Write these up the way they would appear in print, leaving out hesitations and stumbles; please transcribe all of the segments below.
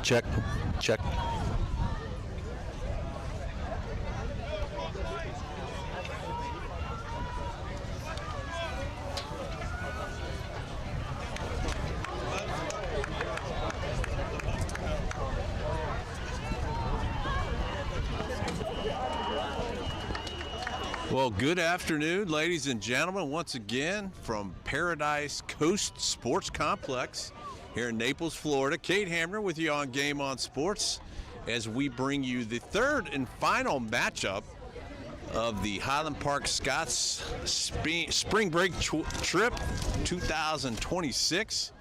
Check. Check. Well, good afternoon, ladies and gentlemen, once again from Paradise Coast Sports Complex here in Naples, Florida. Kate Hamner with you on Game On Sports as we bring you the third and final matchup of the Highland Park Scots Spring Break Trip 2026.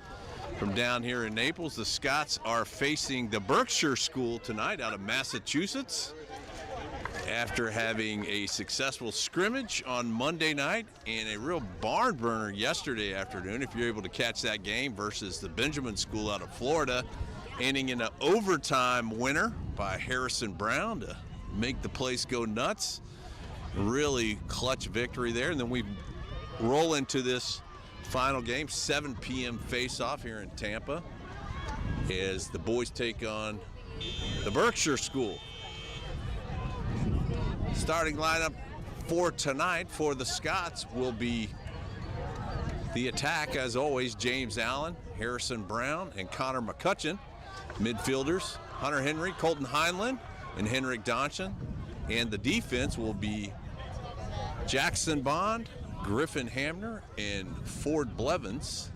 From down here in Naples, the Scots are facing the Berkshire School tonight out of Massachusetts, after having a successful scrimmage on Monday night and a real barn burner yesterday afternoon, if you're able to catch that game, versus the Benjamin School out of Florida, ending in an overtime winner by Harrison Brown to make the place go nuts. Really clutch victory there. And then we roll into this final game, 7 p.m. face-off here in Tampa, as the boys take on the Berkshire School. Starting lineup for tonight for the Scots will be the attack, as always, James Allen, Harrison Brown, and Connor McCutcheon. Midfielders, Hunter Henry, Colton Heinlein, and Henrik Donchen. And the defense will be Jackson Bond, Griffin Hamner, and Ford Blevins.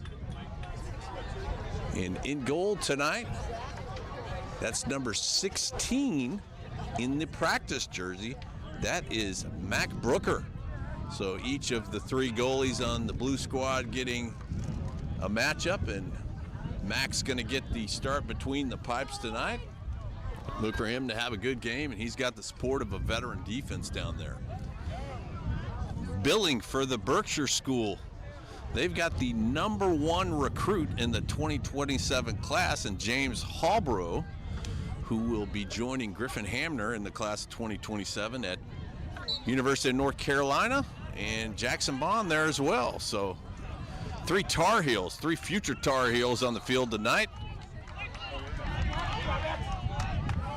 And in goal tonight, that's number 16 in the practice jersey. That is Mac Brooker. So each of the three goalies on the blue squad getting a matchup, and Mac's going to get the start between the pipes tonight. Look for him to have a good game, and he's got the support of a veteran defense down there. Billing for the Berkshire School. They've got the number 1 recruit in the 2027 class, and James Halbrough, who will be joining Griffin Hamner in the class of 2027 at University of North Carolina, and Jackson Bond there as well. So 3 Tar Heels, 3 future Tar Heels on the field tonight.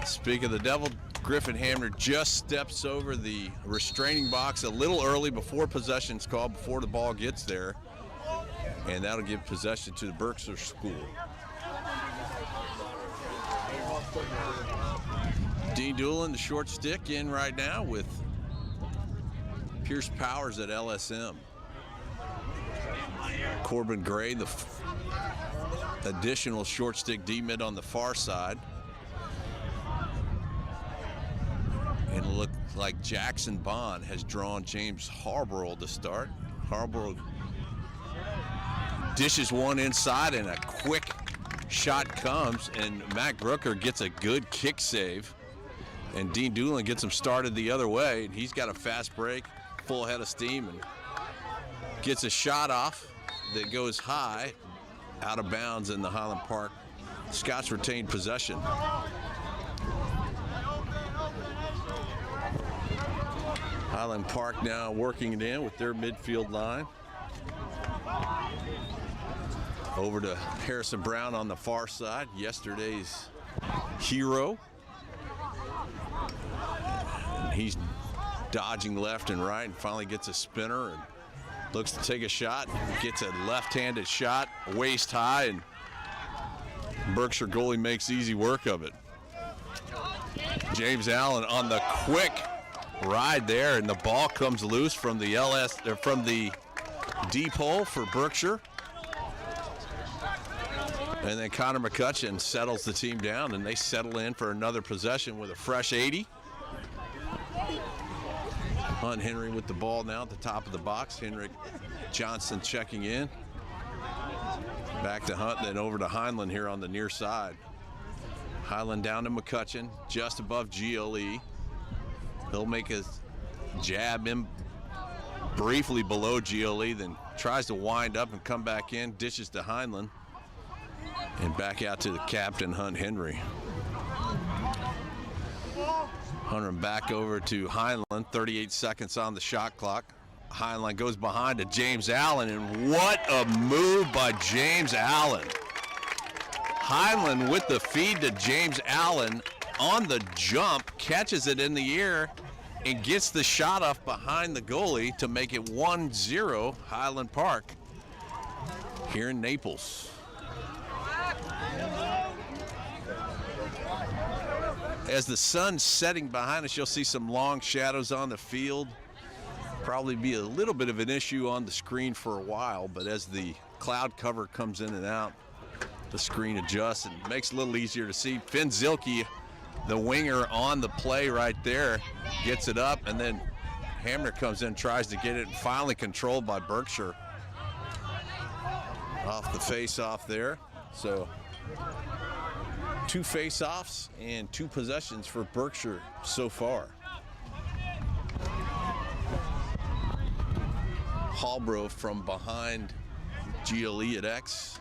Speak of the devil, Griffin Hamner just steps over the restraining box a little early before possession's called, before the ball gets there, and that'll give possession to the Berkshire School. Dean Doolin, the short stick, in right now with Pierce Powers at LSM. Corbin Gray, the additional short stick D-mid on the far side. And it looked like Jackson Bond has drawn James Halbrough to start. Halbrough dishes one inside, and a quick shot comes, and Mac Brooker gets a good kick save, and Dean Doolin gets him started the other way, and he's got a fast break, full head of steam, and gets a shot off that goes high, out of bounds in the Highland Park. Scots retained possession. Highland Park now working it in with their midfield line. Over to Harrison Brown on the far side, yesterday's hero. And he's dodging left and right, and finally gets a spinner and looks to take a shot. Gets a left-handed shot, waist high, and Berkshire goalie makes easy work of it. James Allen on the quick ride there, and the ball comes loose from the deep hole for Berkshire. And then Connor McCutcheon settles the team down, and they settle in for another possession with a fresh 80. Hunt Henry with the ball now at the top of the box. Henrik Johnson checking in. Back to Hunt, then over to Heinlein here on the near side. Heinlein down to McCutcheon, just above GLE. He'll make a jab in briefly below GLE, then tries to wind up and come back in, dishes to Heinlein. And back out to the captain, Hunt Henry. Hunter back over to Heinlein, 38 seconds on the shot clock. Heinlein goes behind to James Allen, and what a move by James Allen. Heinlein with the feed to James Allen on the jump, catches it in the air, and gets the shot off behind the goalie to make it 1-0 Highland Park here in Naples. As the sun's setting behind us, you'll see some long shadows on the field. Probably be a little bit of an issue on the screen for a while, but as the cloud cover comes in and out, the screen adjusts and makes it a little easier to see. Finn Zielke, the winger on the play right there, gets it up, and then Hamner comes in, tries to get it, and finally controlled by Berkshire. Off the face-off there. So 2 face-offs and 2 possessions for Berkshire so far. Hallbro from behind GLE at X.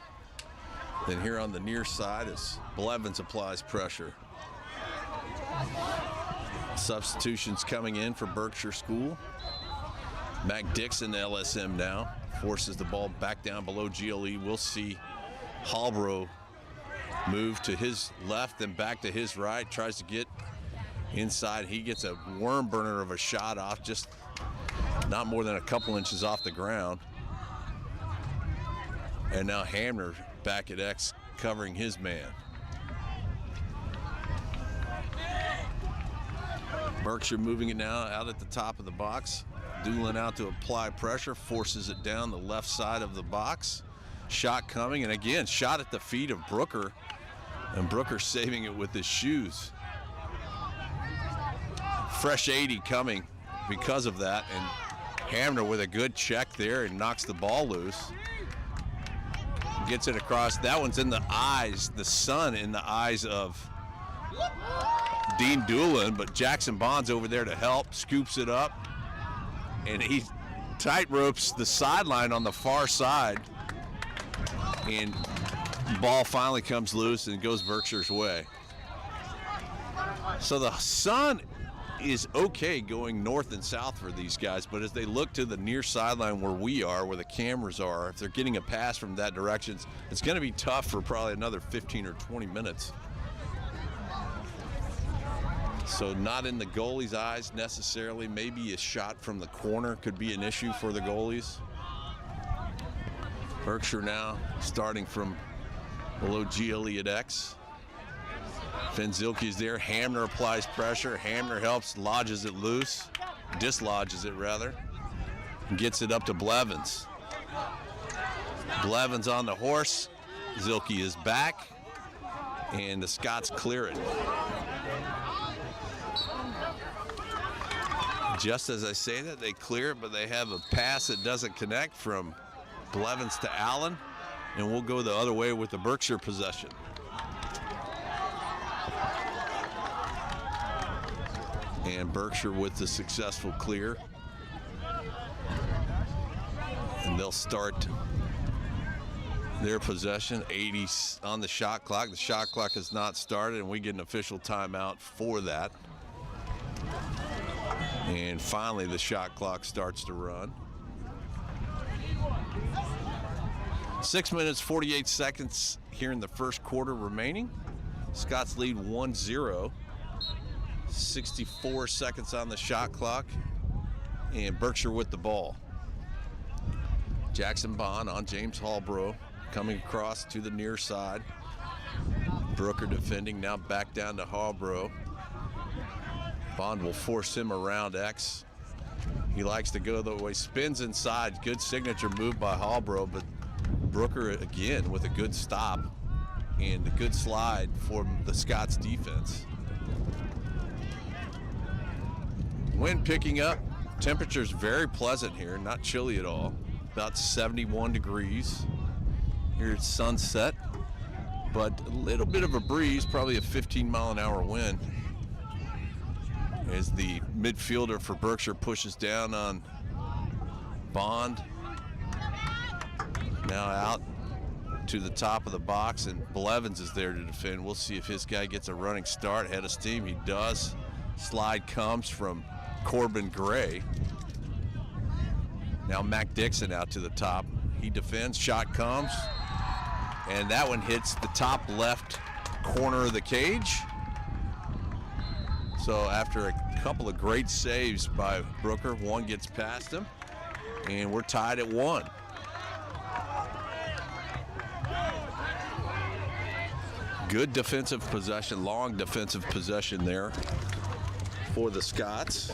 Then here on the near side as Blevins applies pressure. Substitutions coming in for Berkshire School. Mac Dixon, LSM now, forces the ball back down below GLE. We'll see Hallbro move to his left and back to his right, tries to get inside. He gets a worm burner of a shot off, just not more than a couple inches off the ground. And now Hamner back at X covering his man. Berkshire moving it now out at the top of the box. Doolin out to apply pressure, forces it down the left side of the box. Shot coming, and again, shot at the feet of Brooker, and Brooker saving it with his shoes. Fresh 80 coming because of that, and Hamner with a good check there and knocks the ball loose. Gets it across. That one's in the eyes, the sun in the eyes of Dean Doolin, but Jackson Bond's over there to help, scoops it up, and he tight ropes the sideline on the far side, and the ball finally comes loose and goes Berkshire's way. So the sun is okay going north and south for these guys, but as they look to the near sideline where we are, where the cameras are, if they're getting a pass from that direction, it's going to be tough for probably another 15 or 20 minutes. So not in the goalie's eyes necessarily. Maybe a shot from the corner could be an issue for the goalies. Berkshire now starting from below GLE at X. Finn Zielke is there. Hamner applies pressure. Hamner helps, lodges it loose, dislodges it rather, and gets it up to Blevins. Blevins on the horse. Zielke is back, and the Scots clear it. Just as I say that, they clear it, but they have a pass that doesn't connect from Blevins to Allen, and we'll go the other way with the Berkshire possession. And Berkshire with the successful clear. And they'll start their possession. 80 on the shot clock. The shot clock has not started, and we get an official timeout for that. And finally, the shot clock starts to run. 6 minutes, 48 seconds here in the first quarter remaining. Scots lead 1-0. 64 seconds on the shot clock, and Berkshire with the ball. Jackson Bond on James Hallbro, coming across to the near side. Brooker defending, now back down to Hallbro. Bond will force him around X. He likes to go the way, spins inside. Good signature move by Hallbro, but Brooker again with a good stop and a good slide for the Scots defense. Wind picking up. Temperature's very pleasant here, not chilly at all. About 71 degrees here at sunset, but a little bit of a breeze, probably a 15-mile-an-hour wind. As the midfielder for Berkshire pushes down on Bond. Now out to the top of the box, and Blevins is there to defend. We'll see if his guy gets a running start. Head of steam, he does. Slide comes from Corbin Gray. Now Mac Dixon out to the top. He defends, shot comes, and that one hits the top left corner of the cage. So after a couple of great saves by Brooker, one gets past him, and we're tied at 1. Good defensive possession, long defensive possession there for the Scots.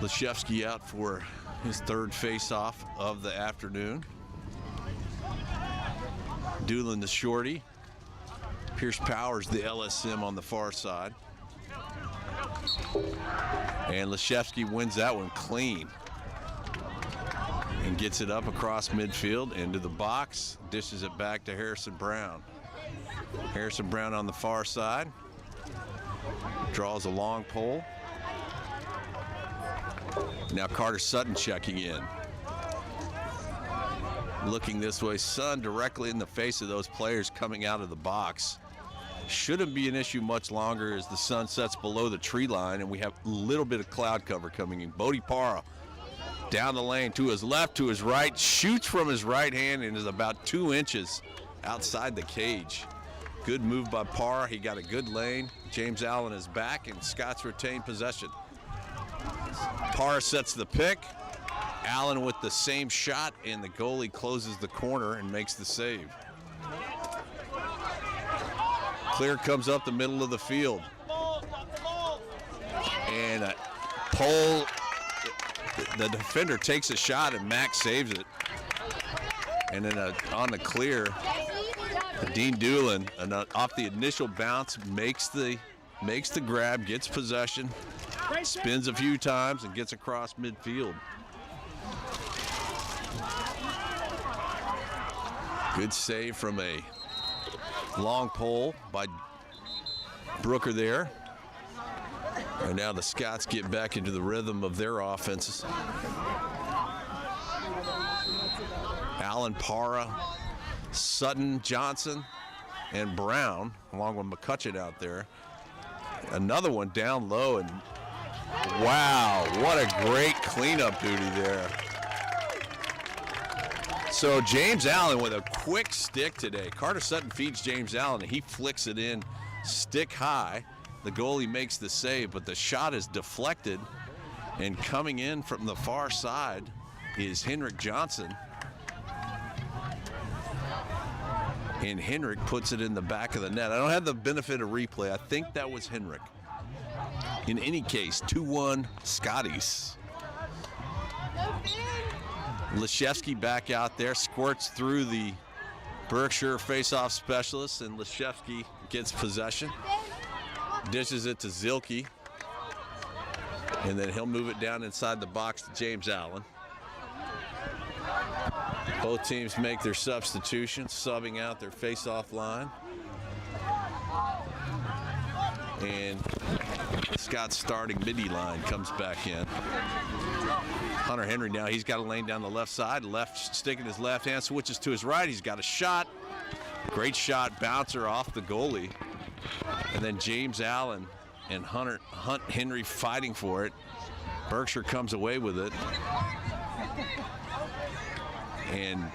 Leszewski out for his 3rd face-off of the afternoon. Doolin the shorty. Pierce Powers the LSM on the far side. And Leszewski wins that one clean and gets it up across midfield into the box, dishes it back to Harrison Brown. Harrison Brown on the far side, draws a long pole. Now Carter Sutton checking in. Looking this way, sun directly in the face of those players coming out of the box. Shouldn't be an issue much longer as the sun sets below the tree line and we have a little bit of cloud cover coming in. Bodie Parra down the lane to his left, to his right, shoots from his right hand and is about 2 inches outside the cage. Good move by Parra. He got a good lane. James Allen is back and Scots retain possession. Parra sets the pick. Allen with the same shot, and the goalie closes the corner and makes the save. Clear comes up the middle of the field. And a pole, the defender takes a shot and Max saves it. And then on the clear, Dean Doolin, off the initial bounce, makes the grab, gets possession, spins a few times and gets across midfield. Good save from a long pole by Brooker there. And now the Scots get back into the rhythm of their offenses. Allen, Parra, Sutton, Johnson, and Brown, along with McCutcheon out there. Another one down low, and wow, what a great cleanup duty there. So James Allen with a quick stick today. Carter Sutton feeds James Allen, and he flicks it in stick high. The goalie makes the save, but the shot is deflected, and coming in from the far side is Henrik Johnson. And Henrik puts it in the back of the net. I don't have the benefit of replay. I think that was Henrik. In any case, 2-1 Scotties. Leszewski back out there, squirts through the Berkshire face-off specialist, and Leszewski gets possession. Dishes it to Zilke, and then he'll move it down inside the box to James Allen. Both teams make their substitutions, subbing out their face-off line. And Scott's starting midi line comes back in. Hunter Henry now, he's got a lane down the left side, left stick in his left hand, switches to his right, he's got a shot. Great shot, bouncer off the goalie. And then James Allen and Hunt Henry fighting for it. Berkshire comes away with it. And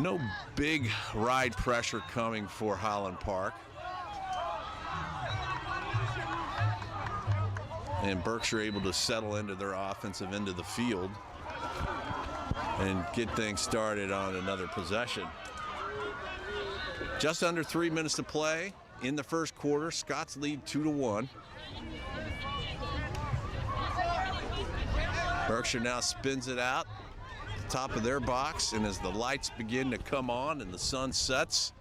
no big ride pressure coming for Highland Park. And Berkshire able to settle into their offensive end of the field and get things started on another possession. Just under 3 minutes to play in the first quarter. Scots lead 2-1. Berkshire now spins it out at the top of their box, and as the lights begin to come on and the sun sets,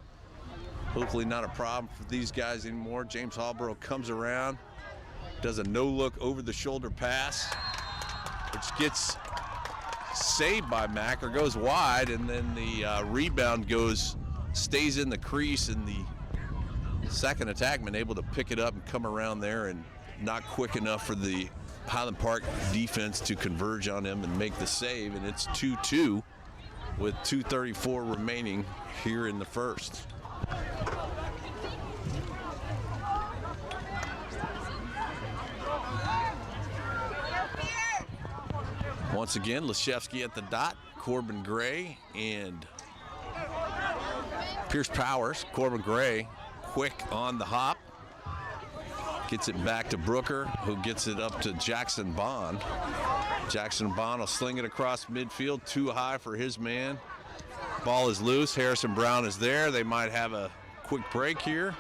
hopefully not a problem for these guys anymore. James Hallborough comes around, does a no-look over-the-shoulder pass, which gets saved by Mack, or goes wide, and then the rebound stays in the crease, and the second attackman able to pick it up and come around there, and not quick enough for the Highland Park defense to converge on him and make the save, and it's 2-2 with 2:34 remaining here in the first. Once again, Leszewski at the dot, Corbin Gray and Pierce Powers. Corbin Gray quick on the hop. Gets it back to Brooker, who gets it up to Jackson Bond. Jackson Bond will sling it across midfield, too high for his man. Ball is loose. Harrison Brown is there. They might have a quick break here,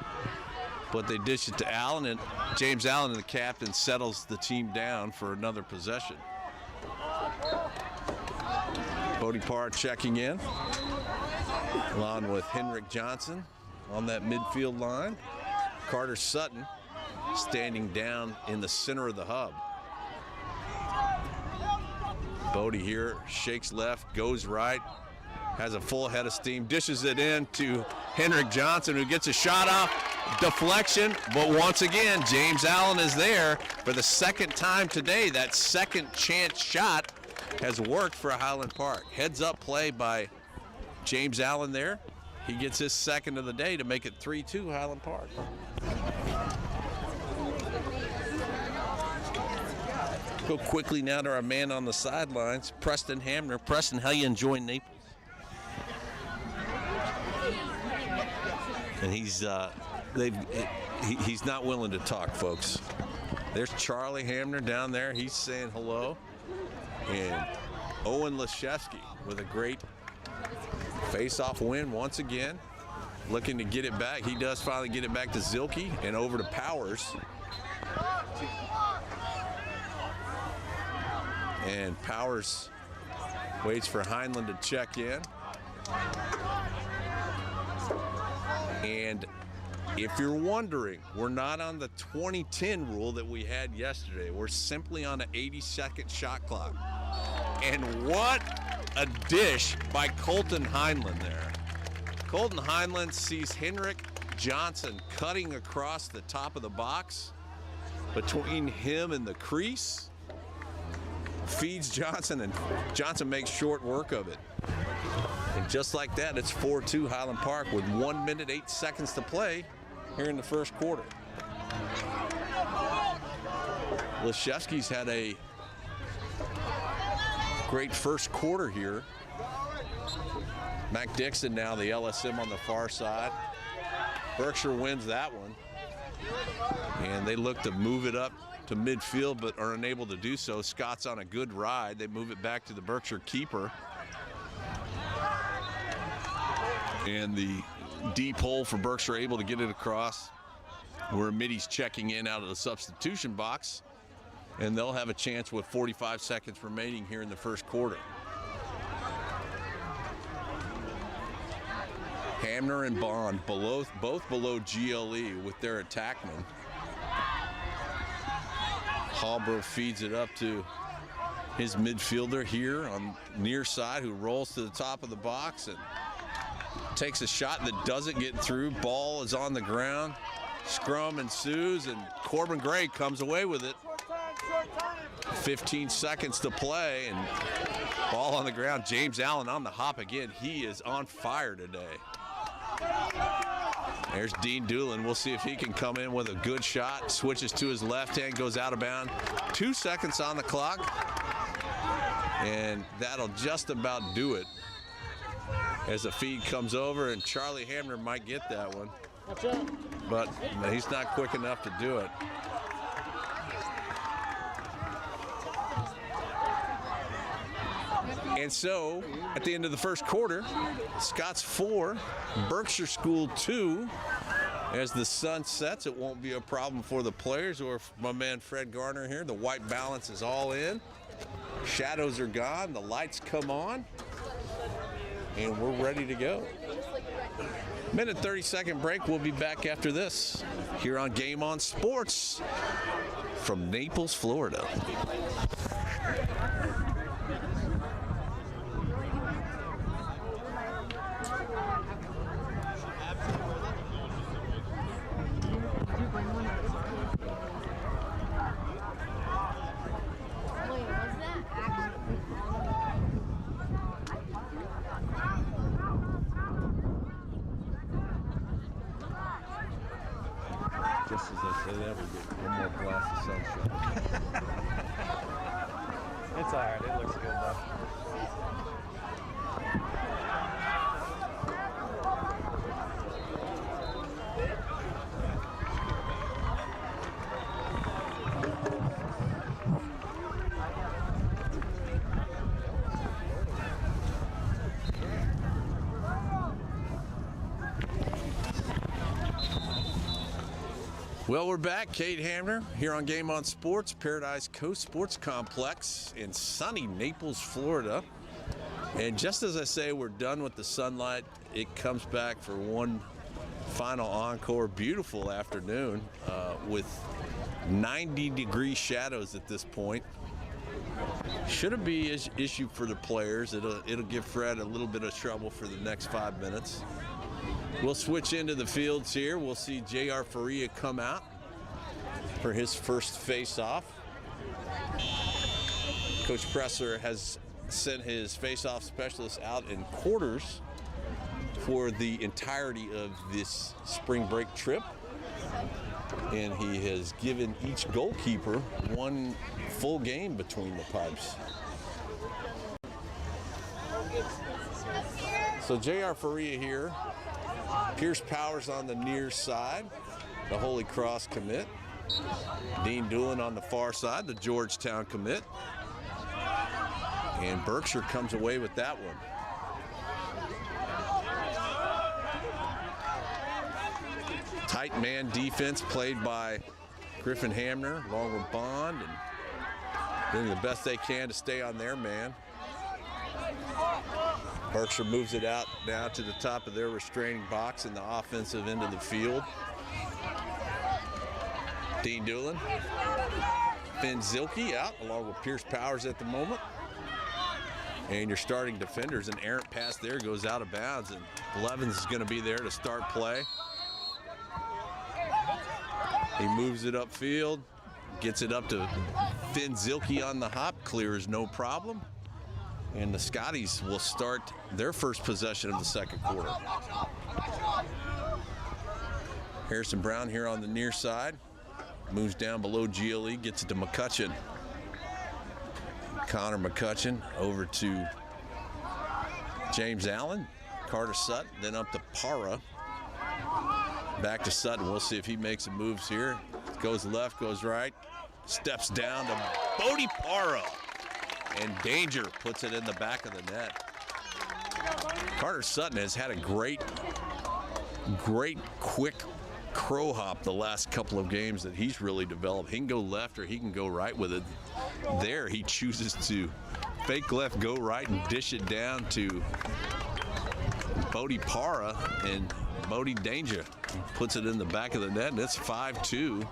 but they dish it to Allen, and James Allen, the captain, settles the team down for another possession. Bodie Parr checking in, along with Henrik Johnson on that midfield line. Carter Sutton standing down in the center of the hub. Bodie here shakes left, goes right, has a full head of steam, dishes it in to Henrik Johnson, who gets a shot off, deflection, but once again, James Allen is there for the second time today. That second chance shot has worked for Highland Park. Heads up play by James Allen there. He gets his second of the day to make it 3-2 Highland Park. Go quickly now to our man on the sidelines, Preston Hamner. Preston, how you enjoying Naples? And he's not willing to talk, folks. There's Charlie Hamner down there. He's saying hello. And Owen Leszewski with a great face-off win once again, looking to get it back. He does finally get it back to Zilke and over to Powers. And Powers waits for Heinlein to check in. And if you're wondering, we're not on the 2010 rule that we had yesterday. We're simply on an 80-second shot clock. And what a dish by Colton Heinlein there. Colton Heinlein sees Henrik Johnson cutting across the top of the box between him and the crease. Feeds Johnson, and Johnson makes short work of it. And just like that, it's 4-2 Highland Park with 1 minute, 8 seconds to play here in the first quarter. Leszewski's had a great first quarter here. Mac Dixon now the LSM on the far side. Berkshire wins that one. And they look to move it up to midfield, but are unable to do so. Scott's on a good ride. They move it back to the Berkshire keeper. And the deep hole for Berkshire able to get it across, where Middy's checking in out of the substitution box. And they'll have a chance with 45 seconds remaining here in the first quarter. Hamner and Bond both below GLE with their attackmen. Hallbro feeds it up to his midfielder here on near side, who rolls to the top of the box and takes a shot that doesn't get through. Ball is on the ground. Scrum ensues, and Corbin Gray comes away with it. 15 seconds to play, and ball on the ground. James Allen on the hop again. He is on fire today. There's Dean Doolin. We'll see if he can come in with a good shot. Switches to his left hand, goes out of bounds. 2 seconds on the clock, and that'll just about do it as the feed comes over, and Charlie Hamner might get that one. But he's not quick enough to do it. And so, at the end of the first quarter, Scott's 4, Berkshire School 2. As the sun sets, it won't be a problem for the players or my man Fred Garner here. The white balance is all in. Shadows are gone. The lights come on. And we're ready to go. Minute 30-second break. We'll be back after this here on Game On Sports from Naples, Florida. Just as I say that, we get one more blast of sunshine. It's all right. It looks good, though. Well, we're back. Kate Hamner here on Game On Sports, Paradise Coast Sports Complex in sunny Naples, Florida. And just as I say, we're done with the sunlight. It comes back for one final encore. Beautiful afternoon with 90-degree shadows at this point. Shouldn't be an issue for the players. It'll give Fred a little bit of trouble for the next 5 minutes. We'll switch into the fields here. We'll see J.R. Faria come out for his first face-off. Coach Presser has sent his face-off specialist out in quarters for the entirety of this spring break trip. And he has given each goalkeeper one full game between the pipes. So J.R. Faria here. Pierce Powers on the near side, the Holy Cross commit. Dean Doolin on the far side, the Georgetown commit. And Berkshire comes away with that one. Tight man defense played by Griffin Hamner, along with Bond, and doing the best they can to stay on their man. Berkshire moves it out now to the top of their restraining box in the offensive end of the field. Dean Doolin. Finn Zilke out along with Pierce Powers at the moment. And your starting defenders, an errant pass there goes out of bounds, and Blevins is going to be there to start play. He moves it upfield, gets it up to Finn Zilke on the hop, clears no problem. And the Scotties will start their first possession of the second quarter. Harrison Brown here on the near side. Moves down below GLE, gets it to McCutcheon. Connor McCutcheon over to James Allen. Carter Sutton, then up to Para. Back to Sutton. We'll see if he makes some moves here. Goes left, goes right. Steps down to Bodie Para. And Danger puts it in the back of the net. Carter Sutton has had a great quick crow hop the last couple of games that he's really developed. He can go left or he can go right with it. There he chooses to fake left, go right, and dish it down to Bodie Para, and Bodie Danger puts it in the back of the net, and it's 5-2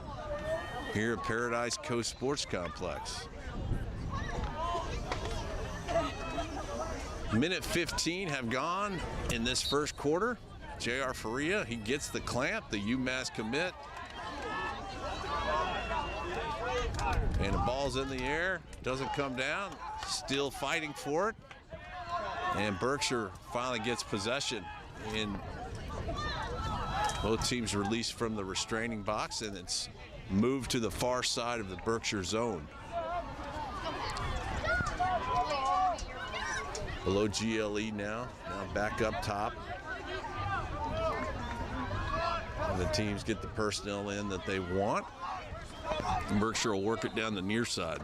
here at Paradise Coast Sports Complex. Minute 15 have gone in this first quarter. J.R. Faria, he gets the clamp, the UMass commit. And the ball's in the air, doesn't come down, still fighting for it. And Berkshire finally gets possession. And both teams released from the restraining box, and it's moved to the far side of the Berkshire zone. Below GLE now back up top. And the teams get the personnel in that they want. And Berkshire will work it down the near side.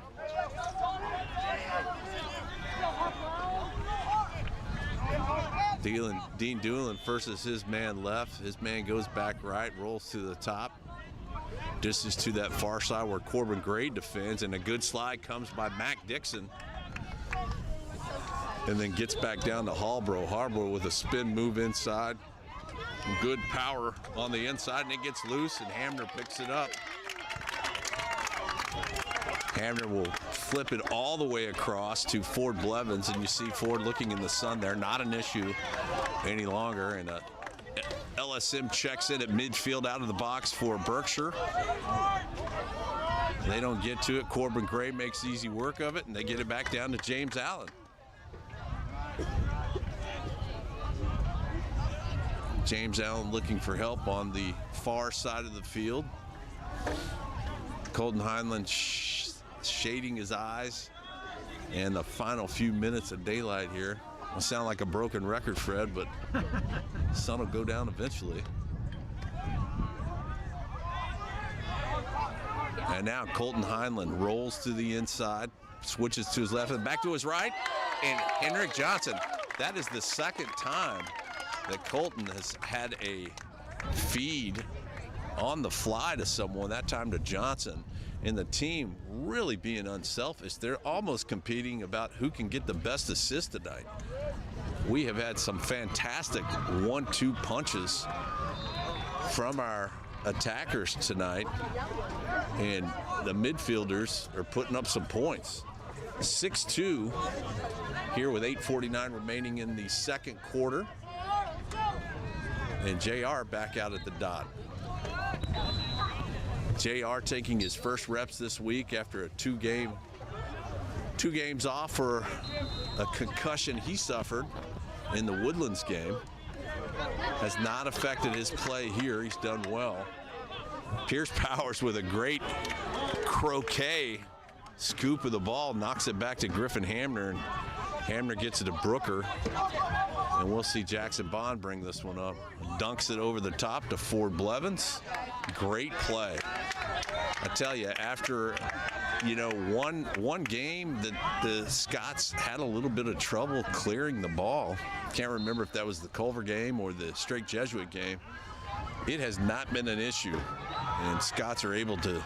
Dean Doolin versus his man left. His man goes back right, rolls to the top. Distance to that far side where Corbin Gray defends, and a good slide comes by Mac Dixon. And then gets back down to Harborough. Harborough with a spin move inside. Good power on the inside, and it gets loose, and Hamner picks it up. Hamner will flip it all the way across to Ford Blevins, and you see Ford looking in the sun there. Not an issue any longer, and LSM checks in at midfield out of the box for Berkshire. They don't get to it. Corbin Gray makes easy work of it, and they get it back down to James Allen. James Allen looking for help on the far side of the field. Colton Heinlein shading his eyes. And the final few minutes of daylight here. I sound like a broken record, Fred, but the sun will go down eventually. And now Colton Heinlein rolls to the inside, switches to his left and back to his right. And Henrik Johnson, that is the second time that Colton has had a feed on the fly to someone, that time to Johnson. And the team really being unselfish. They're almost competing about who can get the best assist tonight. We have had some fantastic 1-2 punches from our attackers tonight, and the midfielders are putting up some points. 6-2 here with 8:49 remaining in the second quarter. And JR back out at the dot. JR taking his first reps this week after a two games off for a concussion he suffered in the Woodlands game. Has not affected his play here. He's done well. Pierce Powers with a great croquet scoop of the ball, knocks it back to Griffin Hamner, and Hamner gets it to Brooker. And we'll see Jackson Bond bring this one up. Dunks it over the top to Ford Blevins. Great play. I tell you, after one game that the Scots had a little bit of trouble clearing the ball. Can't remember if that was the Culver game or the Strake Jesuit game. It has not been an issue, and Scots are able to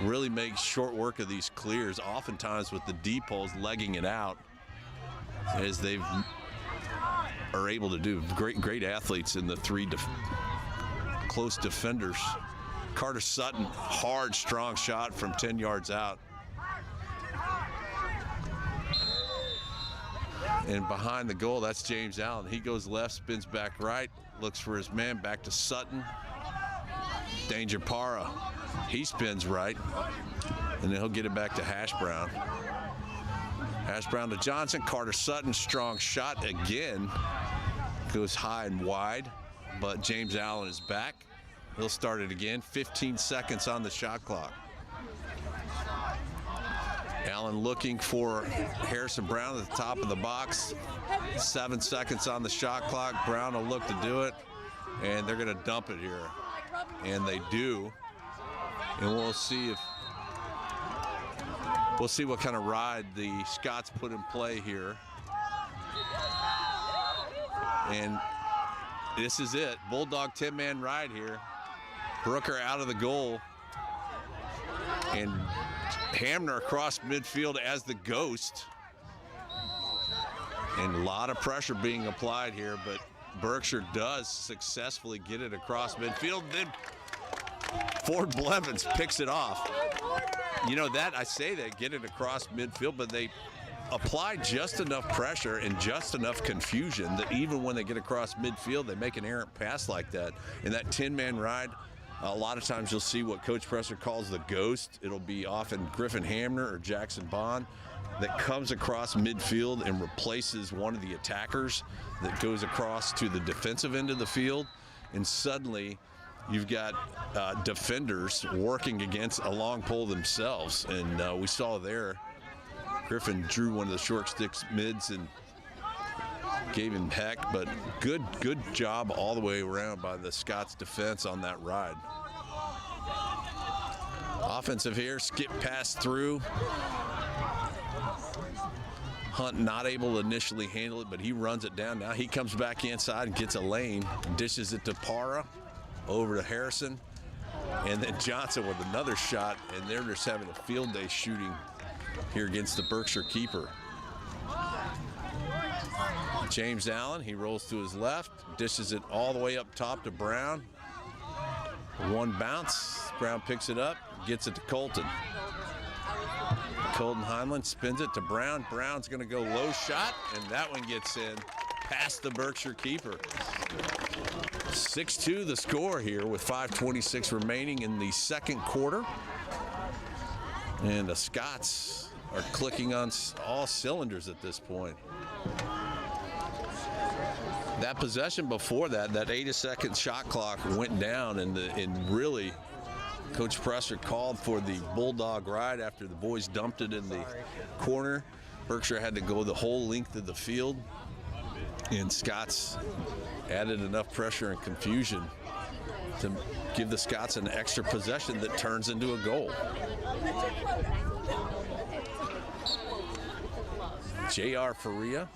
really make short work of these clears, oftentimes with the deep holes legging it out, as they are able to do. Great athletes in the three close defenders. Carter Sutton, hard, strong shot from 10 yards out. And behind the goal, that's James Allen. He goes left, spins back right, looks for his man, back to Sutton. Danger Para, he spins right, and then he'll get it back to Hash Brown. Hash Brown to Johnson. Carter Sutton, strong shot again. Goes high and wide, but James Allen is back. He'll start it again. 15 seconds on the shot clock. Allen looking for Harrison Brown at the top of the box. 7 seconds on the shot clock. Brown will look to do it, and they're going to dump it here. And they do. And we'll see what kind of ride the Scots put in play here. And this is it. Bulldog 10-man ride here. Brooker out of the goal. And Hamner across midfield as the ghost. And a lot of pressure being applied here, but Berkshire does successfully get it across midfield. Then Ford Blevins picks it off. You know, that I say they get it across midfield, but they apply just enough pressure and just enough confusion that even when they get across midfield, they make an errant pass like that. And that 10-man ride, a lot of times you'll see what Coach Presser calls the ghost. It'll be often Griffin Hamner or Jackson Bond that comes across midfield and replaces one of the attackers that goes across to the defensive end of the field. And suddenly you've got defenders working against a long pole themselves. And we saw there, Griffin drew one of the short sticks mids and gave him heck, but good job all the way around by the Scots defense on that ride. Offensive here, skip pass through. Hunt not able to initially handle it, but he runs it down. Now he comes back inside and gets a lane, dishes it to Para, over to Harrison, and then Johnson with another shot, and they're just having a field day shooting here against the Berkshire keeper. James Allen, he rolls to his left, dishes it all the way up top to Brown. One bounce, Brown picks it up, gets it to Colton. Colton Heinlein spins it to Brown. Brown's gonna go low shot, and that one gets in past the Berkshire keeper. 6-2 the score here with 5:26 remaining in the second quarter. And the Scots are clicking on all cylinders at this point. That possession before that 8-second shot clock went down, and really Coach Presser called for the Bulldog ride after the boys dumped it in the corner. Berkshire had to go the whole length of the field And Scott's added enough pressure and confusion to give the Scots an extra possession that turns into a goal. J.R. Faria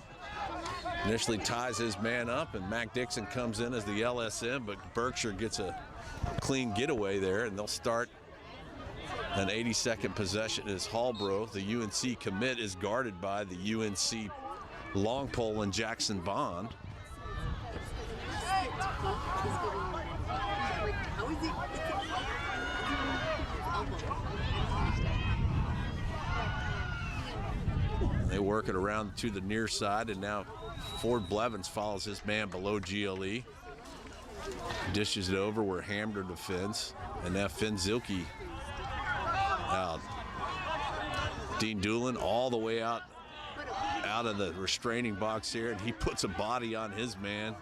initially ties his man up, and Mac Dixon comes in as the LSM, but Berkshire gets a clean getaway there, and they'll start an 82nd possession as Hallbro, the UNC commit, is guarded by the UNC long pole and Jackson Bond. They work it around to the near side, and now Ford Blevins follows his man below GLE. Dishes it over where Hamder defends, and now Finn Zilke out. Dean Doolin all the way out of the restraining box here, and he puts a body on his man.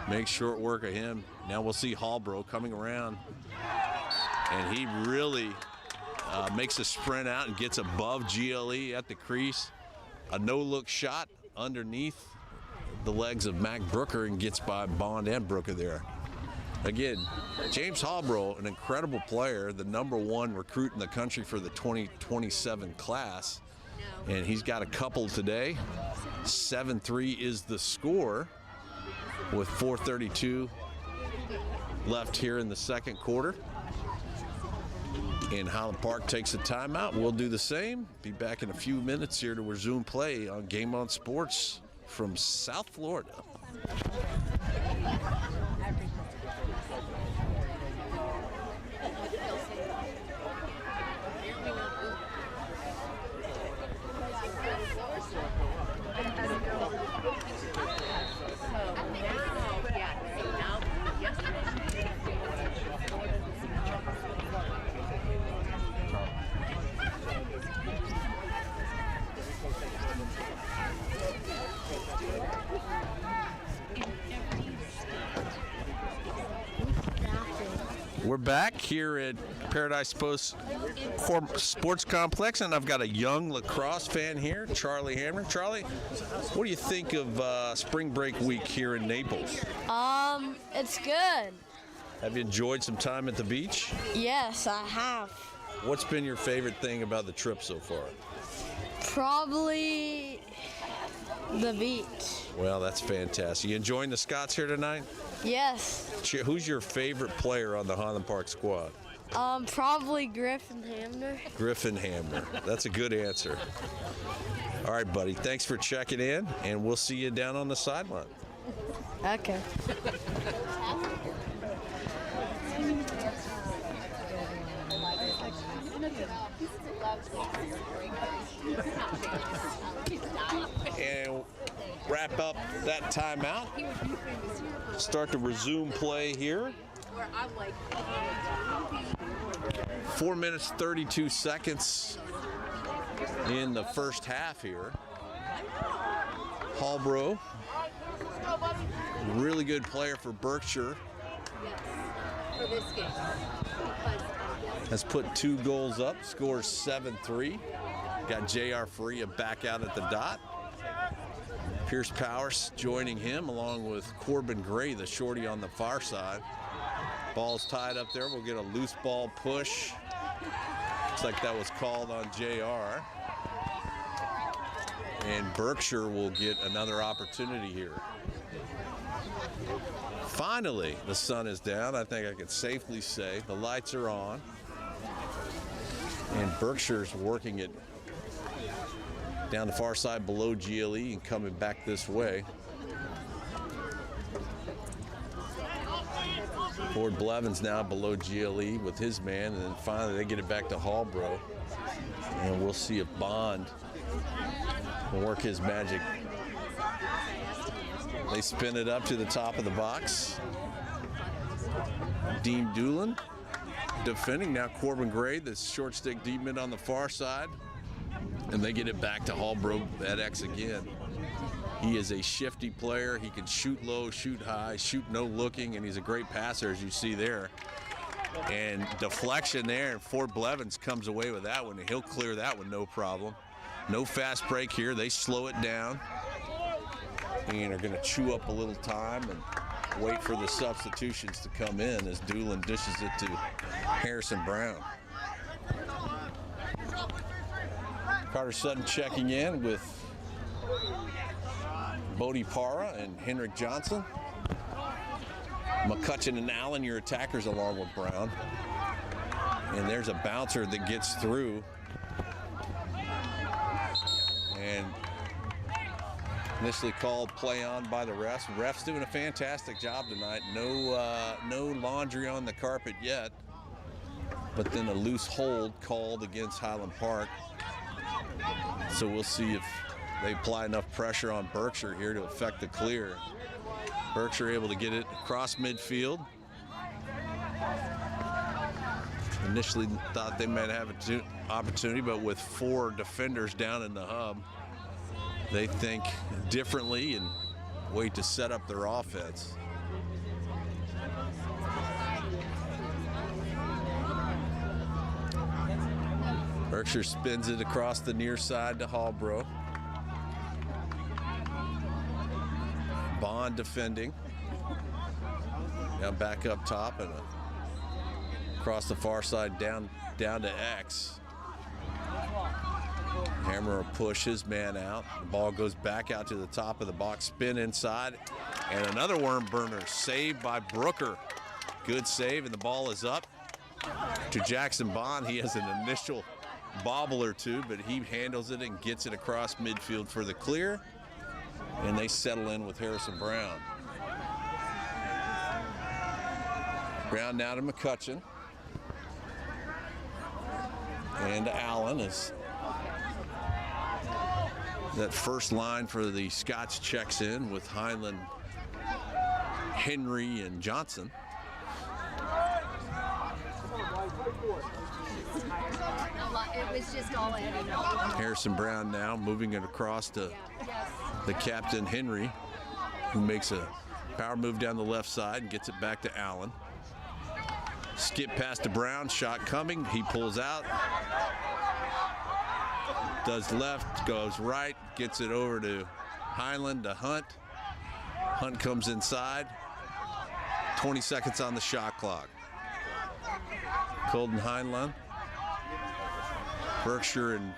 Makes short work of him. Now we'll see Hallbro coming around, and he really makes a sprint out and gets above GLE at the crease. A no-look shot underneath the legs of Mac Brooker and gets by Bond and Brooker there. Again, James Hallbro, an incredible player, the #1 recruit in the country for the 2027 class. And he's got a couple today. 7-3 is the score with 4:32 left here in the second quarter. And Highland Park takes a timeout. We'll do the same. Be back in a few minutes here to resume play on Game On Sports from South Florida. We're back here at Paradise Sports Complex, and I've got a young lacrosse fan here, Charlie Hammer. Charlie, what do you think of spring break week here in Naples? It's good. Have you enjoyed some time at the beach? Yes, I have. What's been your favorite thing about the trip so far? Probably the beach. Well, that's fantastic. You enjoying the Scots here tonight? Yes. Who's your favorite player on the Highland Park squad? Probably Griffin Hamner. Griffin Hamner. That's a good answer. All right, buddy. Thanks for checking in, and we'll see you down on the sideline. Okay. And wrap up that timeout. Start to resume play here. 4 minutes, 32 seconds in the first half here. Hallbro, really good player for Berkshire, has put 2 goals up, scores 7-3. Got J.R. Faria back out at the dot. Pierce Powers joining him along with Corbin Gray, the shorty on the far side. Ball's tied up there. We'll get a loose ball push. Looks like that was called on JR. And Berkshire will get another opportunity here. Finally, the sun is down. I think I can safely say the lights are on. And Berkshire's working it down the far side below GLE and coming back this way. Ford Blevins now below GLE with his man, and then finally they get it back to Hallbro. And we'll see if Bond will work his magic. They spin it up to the top of the box. Dean Doolin defending. Now Corbin Gray, the short stick deep mid on the far side. And they get it back to Hallbro at X again. He is a shifty player. He can shoot low, shoot high, shoot no looking, and he's a great passer, as you see there. And deflection there, and Ford Blevins comes away with that one, and he'll clear that one no problem. No fast break here. They slow it down. and are going to chew up a little time and wait for the substitutions to come in as Doolin dishes it to Harrison Brown. Carter Sutton checking in with Bodie Parra and Henrik Johnson. McCutcheon and Allen, your attackers, along with Brown. And there's a bouncer that gets through. And initially called play on by the refs. Refs doing a fantastic job tonight. No laundry on the carpet yet. But then a loose hold called against Highland Park. So we'll see if they apply enough pressure on Berkshire here to affect the clear. Berkshire able to get it across midfield. Initially thought they might have an opportunity, but with 4 defenders down in the hub, they think differently and wait to set up their offense. Berkshire spins it across the near side to Hallbro. Bond defending. Now back up top and across the far side down to X. Hammer will push his man out. The ball goes back out to the top of the box. Spin inside. And another worm burner. Saved by Brooker. Good save, and the ball is up to Jackson Bond. He has an initial bobble or two, but he handles it and gets it across midfield for the clear. And they settle in with Harrison Brown. Brown now to McCutcheon. And Allen is that first line for the Scots checks in with Highland, Henry, and Johnson. It was just all Eddie. Harrison Brown now moving it across to the captain, Henry, who makes a power move down the left side and gets it back to Allen. Skip past to Brown, shot coming, he pulls out. Does left, goes right, gets it over to Highland to Hunt. Hunt comes inside. 20 seconds on the shot clock. Colton Heinlein. Berkshire and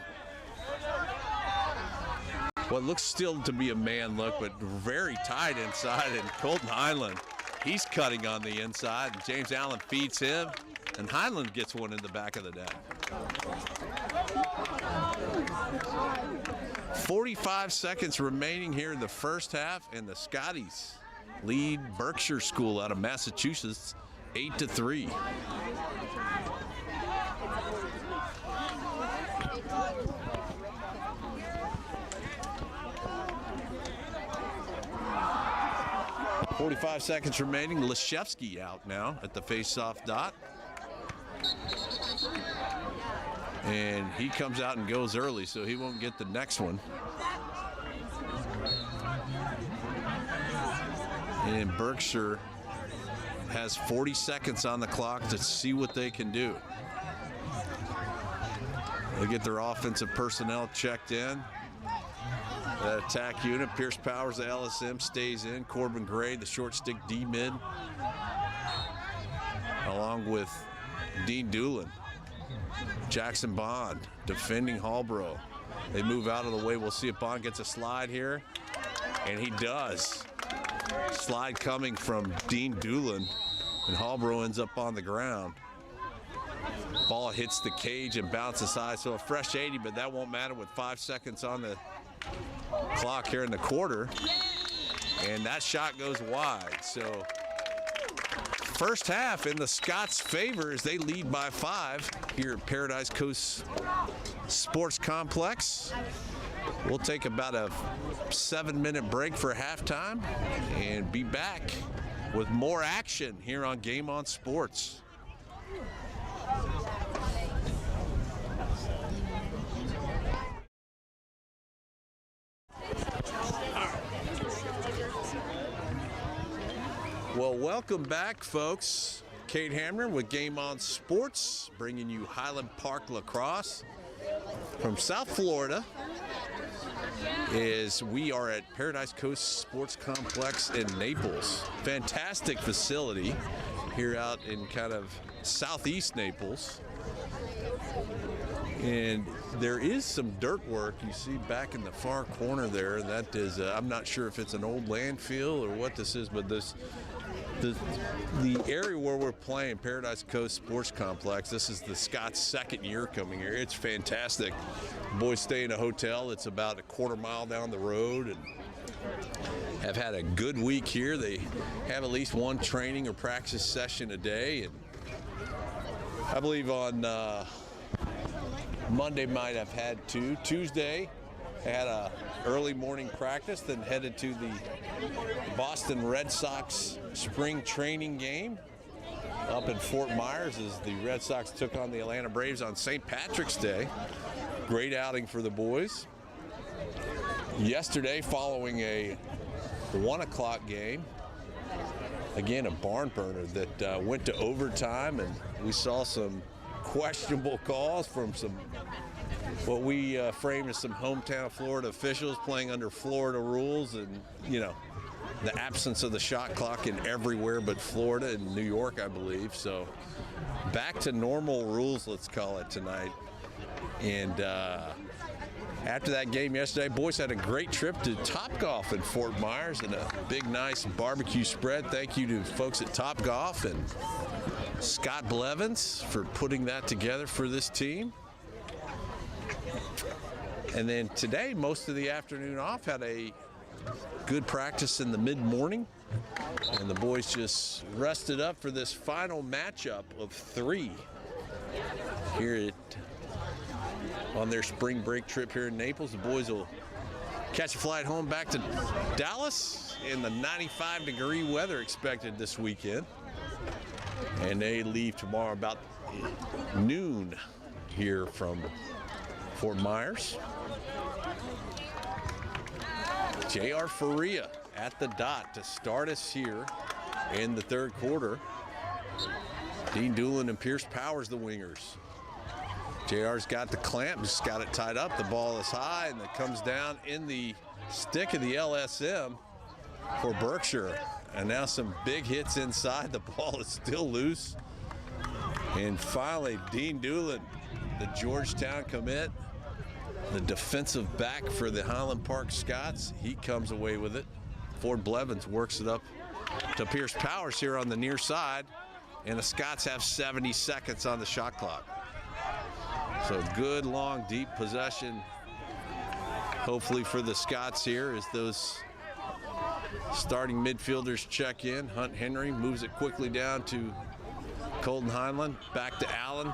what looks still to be a man look, but very tight inside. And Colton Heinlein, he's cutting on the inside. And James Allen feeds him, and Heinlein gets one in the back of the net. 45 seconds remaining here in the first half, and the Scotties lead Berkshire School out of Massachusetts 8-3. .45 seconds remaining. Leszewski out now at the face-off dot. And he comes out and goes early, so he won't get the next one. And Berkshire has 40 seconds on the clock to see what they can do. They get their offensive personnel checked in. That attack unit, Pierce Powers, the LSM, stays in. Corbin Gray, the short stick D-mid, along with Dean Doolin. Jackson Bond defending Hallbro. They move out of the way. We'll see if Bond gets a slide here, and he does. Slide coming from Dean Doolin, and Hallbro ends up on the ground. Ball hits the cage and bounces high, so a fresh 80, but that won't matter with 5 seconds on the clock here in the quarter. And that shot goes wide. So first half in the Scots' favor as they lead by 5 here at Paradise Coast Sports Complex. We'll take about a 7-minute break for halftime and be back with more action here on Game On Sports. Well, welcome back, folks. Kate Hamner with Game On Sports, bringing you Highland Park lacrosse from South Florida. is we are at Paradise Coast Sports Complex in Naples. Fantastic facility here out in kind of southeast Naples. And there is some dirt work you see back in the far corner there. That is, I'm not sure if it's an old landfill or what this is, but the area where we're playing, Paradise Coast Sports Complex, this is the Scots' second year coming here. It's fantastic. The boys stay in a hotel. It's about a quarter mile down the road and have had a good week here. They have at least one training or practice session a day. And I believe on Monday might have had two. Tuesday had a early morning practice, then headed to the Boston Red Sox spring training game up in Fort Myers as the Red Sox took on the Atlanta Braves on St. Patrick's Day. Great outing for the boys. Yesterday, following a 1 o'clock game, again a barn burner that went to overtime, and we saw some questionable calls from some what we framed as some hometown Florida officials playing under Florida rules, and the absence of the shot clock in everywhere but Florida and New York, I believe. So back to normal rules, let's call it, tonight. And after that game yesterday, boys had a great trip to Topgolf in Fort Myers and a big, nice barbecue spread. Thank you to folks at Topgolf and Scott Blevins for putting that together for this team. And then today, most of the afternoon off, had a good practice in the mid-morning. And the boys just rested up for this final matchup of 3 here on their spring break trip here in Naples. The boys will catch a flight home back to Dallas in the 95-degree weather expected this weekend. And they leave tomorrow about noon here from Fort Myers. J.R. Faria at the dot to start us here in the third quarter. Dean Doolin and Pierce Powers, the wingers. JR's got the clamp, just got it tied up. The ball is high, and it comes down in the stick of the LSM for Berkshire. And now some big hits inside. The ball is still loose. And finally, Dean Doolin, the Georgetown commit, the defensive back for the Highland Park Scots, he comes away with it. Ford Blevins works it up to Pierce Powers here on the near side, and the Scots have 70 seconds on the shot clock. So good, long, deep possession, hopefully for the Scots here, as those starting midfielders check in. Hunt Henry moves it quickly down to Colton Heinlein, back to Allen.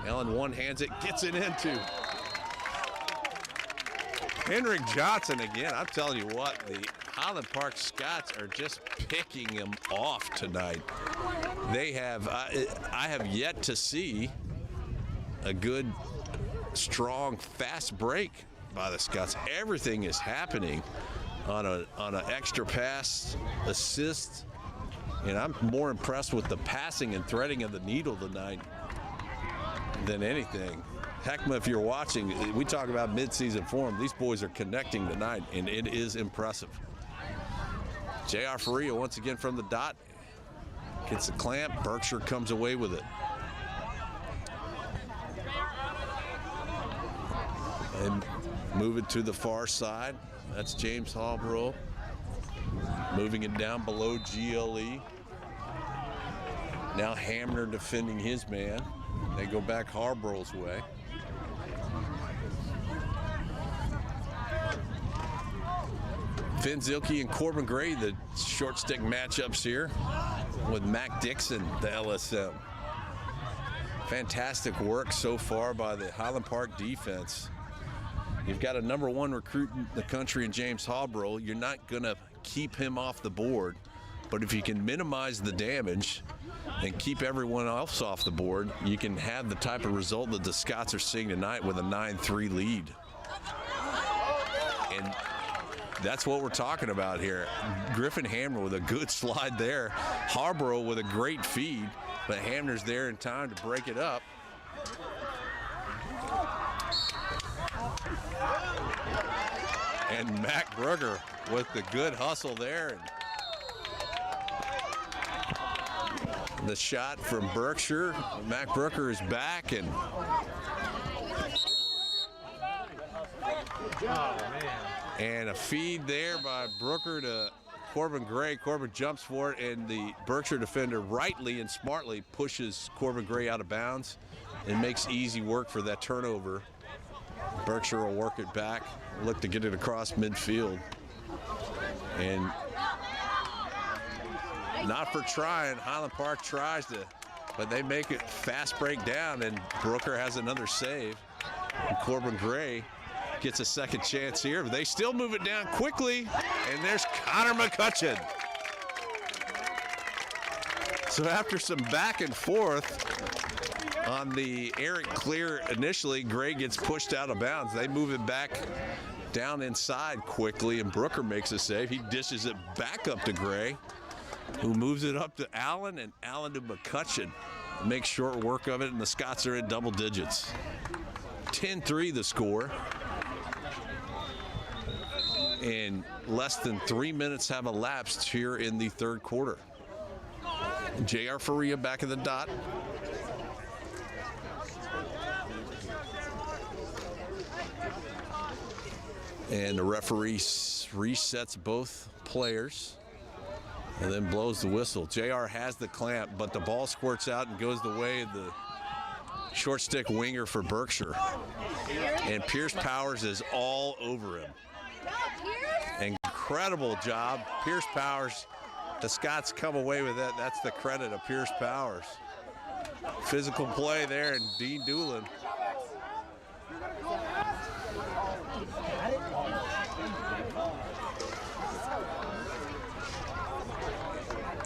Allen one-hands it, gets it into Henrik Johnson again. I'm telling you what, the Highland Park Scots are just picking him off tonight. They have, I have yet to see a good, strong, fast break by the Scots. Everything is happening on an extra pass, assist, and I'm more impressed with the passing and threading of the needle tonight than anything. Heckma, if you're watching, we talk about midseason form. These boys are connecting tonight, and it is impressive. J.R. Faria once again from the dot. Gets the clamp. Berkshire comes away with it. And move it to the far side. That's James Hallbrook. Moving it down below GLE. Now Hamner defending his man. They go back Harbrough's way. Finn Zielke and Corbin Gray, the short stick matchups here with Mac Dixon, the LSM. Fantastic work so far by the Highland Park defense. You've got a #1 recruit in the country in James Hallbrook. You're not going to keep him off the board, but if you can minimize the damage and keep everyone else off the board, you can have the type of result that the Scots are seeing tonight with a 9-3 lead. And that's what we're talking about here. Griffin Hamner with a good slide there. Harborough with a great feed, but Hamner's there in time to break it up. And Mac Brooker with the good hustle there. And the shot from Berkshire. Mac Brooker is back, and and a feed there by Brooker to Corbin Gray. Corbin jumps for it, and the Berkshire defender rightly and smartly pushes Corbin Gray out of bounds and makes easy work for that turnover. Berkshire will work it back, look to get it across midfield. And not for trying, Highland Park tries to, but they make it fast break down, and Brooker has another save. And Corbin Gray gets a second chance here, but they still move it down quickly, and there's Connor McCutcheon. So after some back and forth on the Eric Clear initially, Gray gets pushed out of bounds. They move it back down inside quickly, and Brooker makes a save. He dishes it back up to Gray, who moves it up to Allen, and Allen to McCutcheon. Makes short work of it, and the Scots are in double digits. 10-3 the score. And less than 3 minutes have elapsed here in the third quarter. J.R. Faria back in the dot. And the referee resets both players and then blows the whistle. JR has the clamp, but the ball squirts out and goes the way of the short stick winger for Berkshire. And Pierce Powers is all over him. Incredible job. Pierce Powers, the Scots come away with that. That's the credit of Pierce Powers. Physical play there, and Dean Doolin.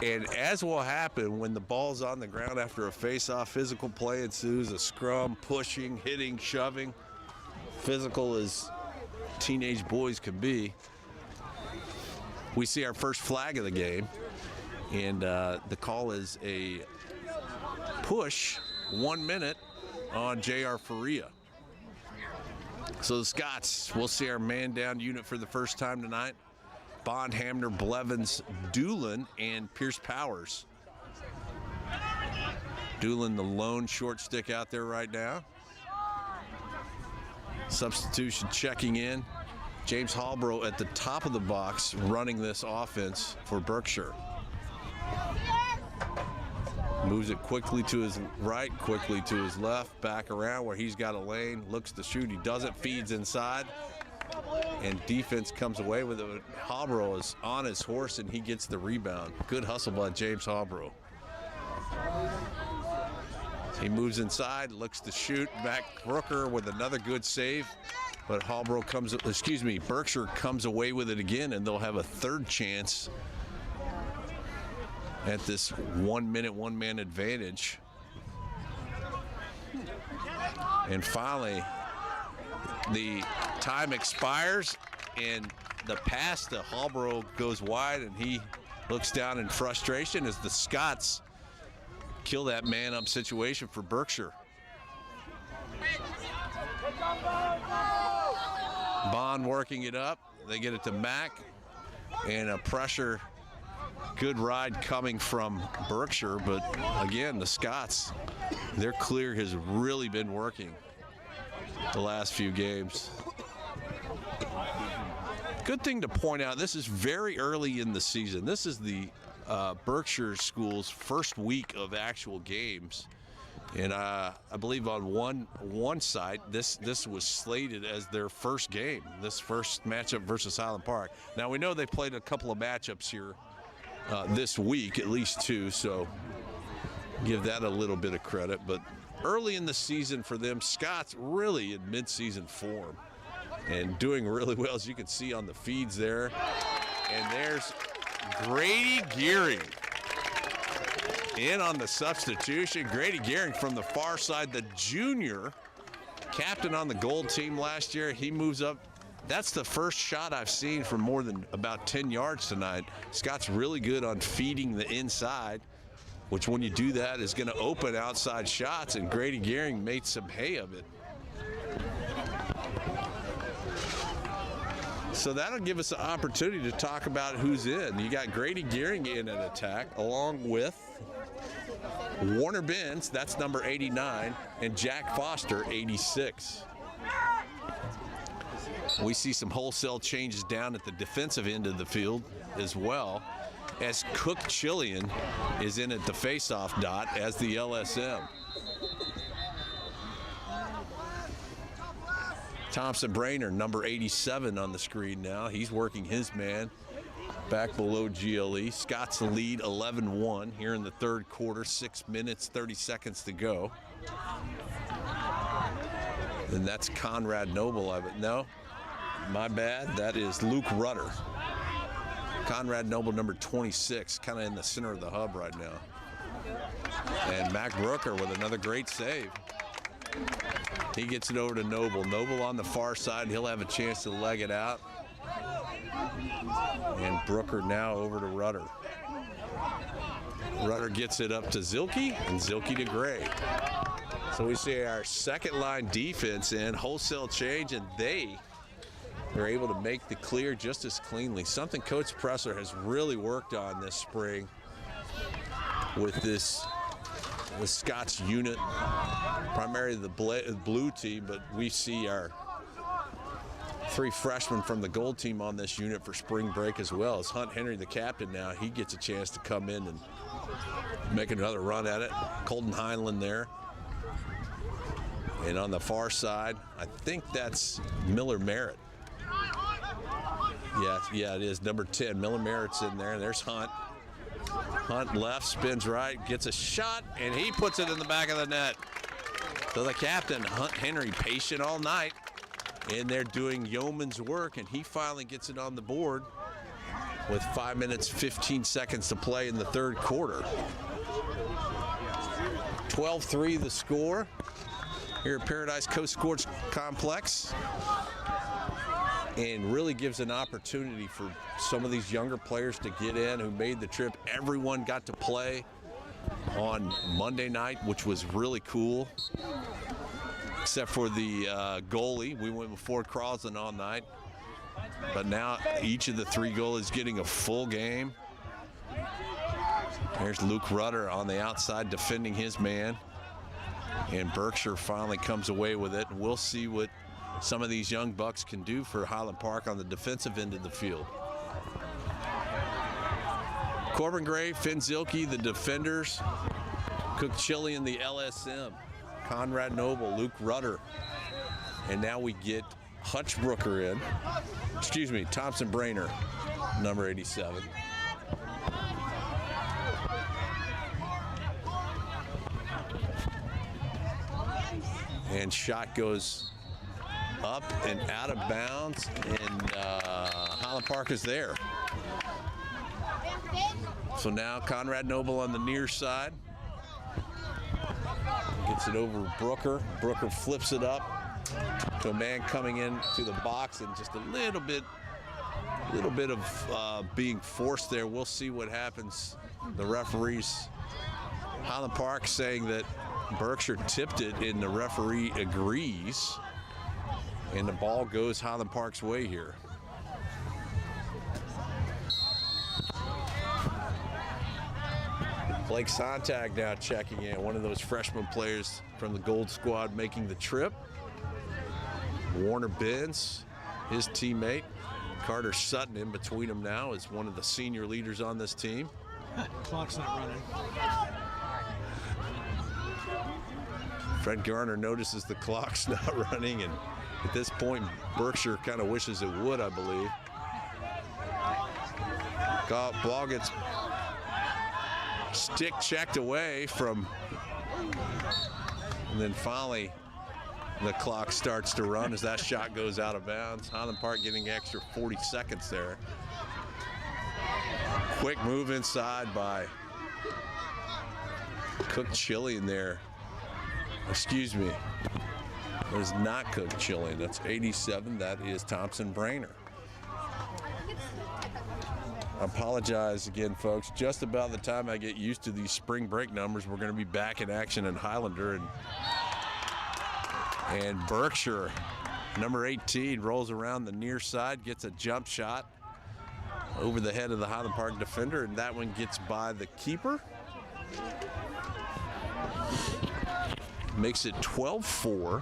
And as will happen when the ball's on the ground after a face-off, physical play ensues, a scrum, pushing, hitting, shoving. Physical as teenage boys can be. We see our first flag of the game, and the call is a push, 1 minute on J.R. Faria. So the Scots, we'll see our man-down unit for the first time tonight. Bond, Hamner, Blevins, Doolin, and Pierce Powers. Doolin, the lone short stick out there right now. Substitution checking in. James Halbrough at the top of the box running this offense for Berkshire. Moves it quickly to his right, quickly to his left, back around where he's got a lane, looks to shoot, he doesn't, feeds inside. And defense comes away with it. Halbrough is on his horse, and he gets the rebound. Good hustle by James Halbrough. He moves inside, looks to shoot. Mac Brooker with another good save. But Berkshire comes away with it again, and they'll have a third chance at this 1 minute, one-man advantage. And finally, the time expires, and the pass to Halbrough goes wide, and he looks down in frustration as the Scots kill that man-up situation for Berkshire. Bond working it up. They get it to Mac, and a pressure, good ride coming from Berkshire, but again, the Scots, their clear has really been working the last few games. Good thing to point out, this is very early in the season. This is the Berkshire School's first week of actual games. And I believe on one site, this was slated as their first game, this first matchup versus Highland Park. Now, we know they played a couple of matchups here this week, at least two, so give that a little bit of credit. But early in the season for them, Scots really in mid-season form and doing really well, as you can see on the feeds there. And there's Grady Gearing in on the substitution. Grady Gearing from the far side, the junior captain on the gold team last year. He moves up. That's the first shot I've seen from more than about 10 yards tonight. Scott's really good on feeding the inside, which when you do that is going to open outside shots, and Grady Gearing made some hay of it. So that'll give us an opportunity to talk about who's in. You got Grady Gearing in at attack, along with Warner Benz, that's number 89, and Jack Foster, 86. We see some wholesale changes down at the defensive end of the field as well, as Cook Chillian is in at the faceoff dot as the LSM. Thompson Brainerd, number 87 on the screen now. He's working his man back below GLE. Scott's the lead 11-1 here in the third quarter, 6 minutes, 30 seconds to go. And that's Conrad Noble. No, my bad. That is Luke Rudder. Conrad Noble, number 26, kind of in the center of the hub right now. And Mac Brooker with another great save. He gets it over to Noble. Noble on the far side. He'll have a chance to leg it out. And Brooker now over to Rudder. Rudder gets it up to Zilke, and Zilke to Gray. So we see our second line defense in, wholesale change, and they are able to make the clear just as cleanly. Something Coach Presser has really worked on this spring with this Scott's unit, primarily the blue team, but we see our 3 freshmen from the gold team on this unit for spring break as well. As Hunt Henry, the captain now, he gets a chance to come in and make another run at it. Colton Heinlein there. And on the far side, I think that's Miller Merritt. Yeah, it is number 10. Miller Merritt's in there. There's Hunt. Hunt left, spins right, gets a shot, and he puts it in the back of the net. So the captain, Hunt Henry, patient all night, in there doing yeoman's work, and he finally gets it on the board with 5 minutes, 15 seconds to play in the third quarter. 12-3 the score here at Paradise Coast Sports Complex. And really gives an opportunity for some of these younger players to get in who made the trip. Everyone got to play on Monday night, which was really cool, except for the goalie. We went with Ford Crosland all night, but now each of the 3 goalies getting a full game. There's Luke Rudder on the outside defending his man, and Berkshire finally comes away with it. And we'll see what some of these young bucks can do for Highland Park on the defensive end of the field. Corbin Gray, Finn Zilke, the defenders. Cook Chillian, the LSM. Conrad Noble, Luke Rudder. And now we get Hutch Brooker in. Excuse me, Thompson Brainerd, number 87. And shot goes up and out of bounds, and Highland Park is there. So now Conrad Noble on the near side. Gets it over Brooker. Brooker flips it up to a man coming in to the box, and just a little bit of being forced there. We'll see what happens. The referees, Highland Park saying that Berkshire tipped it, and the referee agrees. And the ball goes Highland Park's way here. Blake Sontag now checking in, one of those freshman players from the Gold Squad making the trip. Warner Benz, his teammate. Carter Sutton in between them now is one of the senior leaders on this team. Clock's not running. Fred Garner notices the clock's not running, and at this point, Berkshire kind of wishes it would, I believe. Ball gets stick checked away from, and then finally the clock starts to run as that shot goes out of bounds. Highland Park getting extra 40 seconds there. Quick move inside by Cook Chillian there. Excuse me. That is not Cook Chillian. That's 87. That is Thompson Brainerd. I apologize again, folks. Just about the time I get used to these spring break numbers, we're going to be back in action in Highlander. And Berkshire Number 18 rolls around the near side, gets a jump shot over the head of the Highland Park defender, and that one gets by the keeper. Makes it 12-4.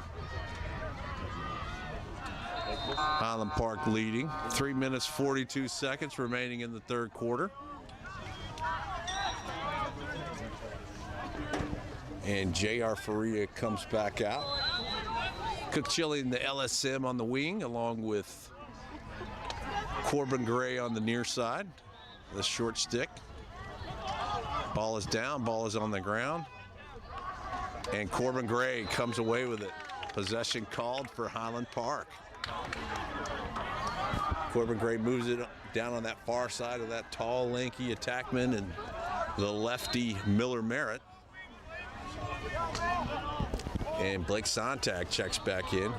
Highland Park leading. 3 minutes, 42 seconds remaining in the third quarter. And J.R. Faria comes back out. Cook Chili in the LSM on the wing, along with Corbin Gray on the near side. The short stick. Ball is down, ball is on the ground. And Corbin Gray comes away with it. Possession called for Highland Park. Corbin Gray moves it down on that far side of that tall, lanky attackman and the lefty Miller Merritt. And Blake Sontag checks back in.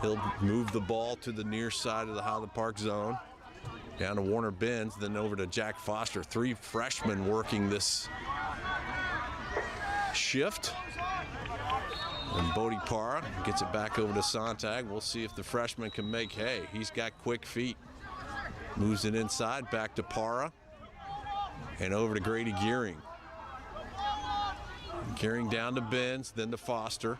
He'll move the ball to the near side of the Highland Park zone. Down to Warner Benz, then over to Jack Foster. 3 freshmen working this shift. And Bodie Parra gets it back over to Sontag. We'll see if the freshman can make hay. He's got quick feet. Moves it inside, back to Parra. And over to Grady Gearing. Gearing down to Benz, then to Foster.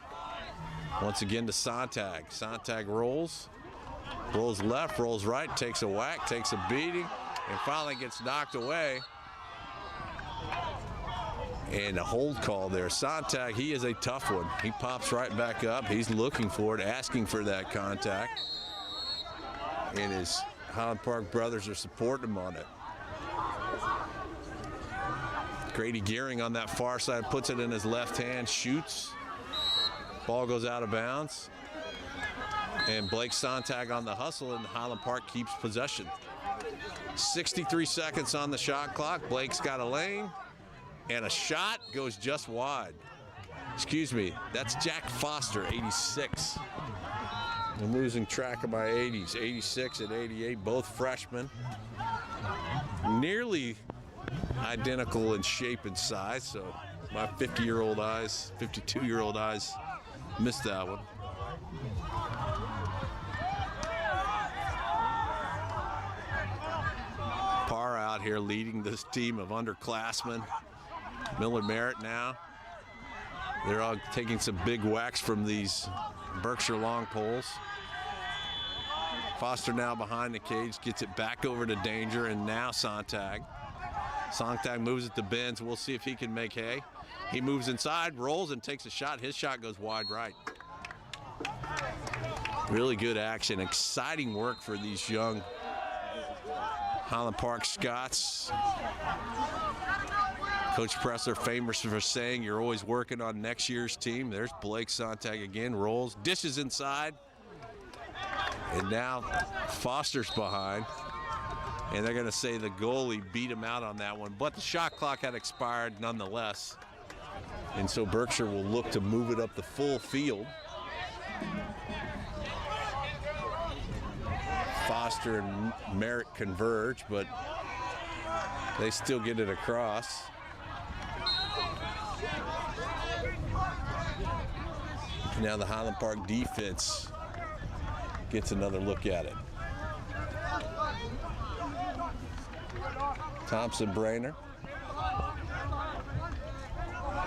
Once again to Sontag. Sontag rolls left, rolls right, takes a whack, takes a beating, and finally gets knocked away. And a hold call there. Sontag, he is a tough one. He pops right back up. He's looking for it, asking for that contact. And his Highland Park brothers are supporting him on it. Grady Gearing on that far side puts it in his left hand, shoots. Ball goes out of bounds. And Blake Sontag on the hustle, and Highland Park keeps possession. 63 seconds on the shot clock. Blake's got a lane, and a shot goes just wide. Excuse me, that's Jack Foster, 86. I'm losing track of my 80s. 86 and 88, both freshmen. Nearly identical in shape and size, so my 50-year-old eyes, 52-year-old eyes missed that one. Parr out here leading this team of underclassmen. Miller Merritt now. They're all taking some big whacks from these Berkshire long poles. Foster now behind the cage, gets it back over to Danger, and now Sontag. Sontag moves it to Benz. We'll see if he can make hay. He moves inside, rolls, and takes a shot. His shot goes wide right. Really good action. Exciting work for these young Highland Park Scots. Coach Pressler famous for saying you're always working on next year's team. There's Blake Sontag again, rolls, dishes inside. And now Foster's behind. And they're going to say the goalie beat him out on that one. But the shot clock had expired nonetheless. And so Berkshire will look to move it up the full field. Foster and Merritt converge, but they still get it across. Now the Highland Park defense gets another look at it. Thompson Brainer.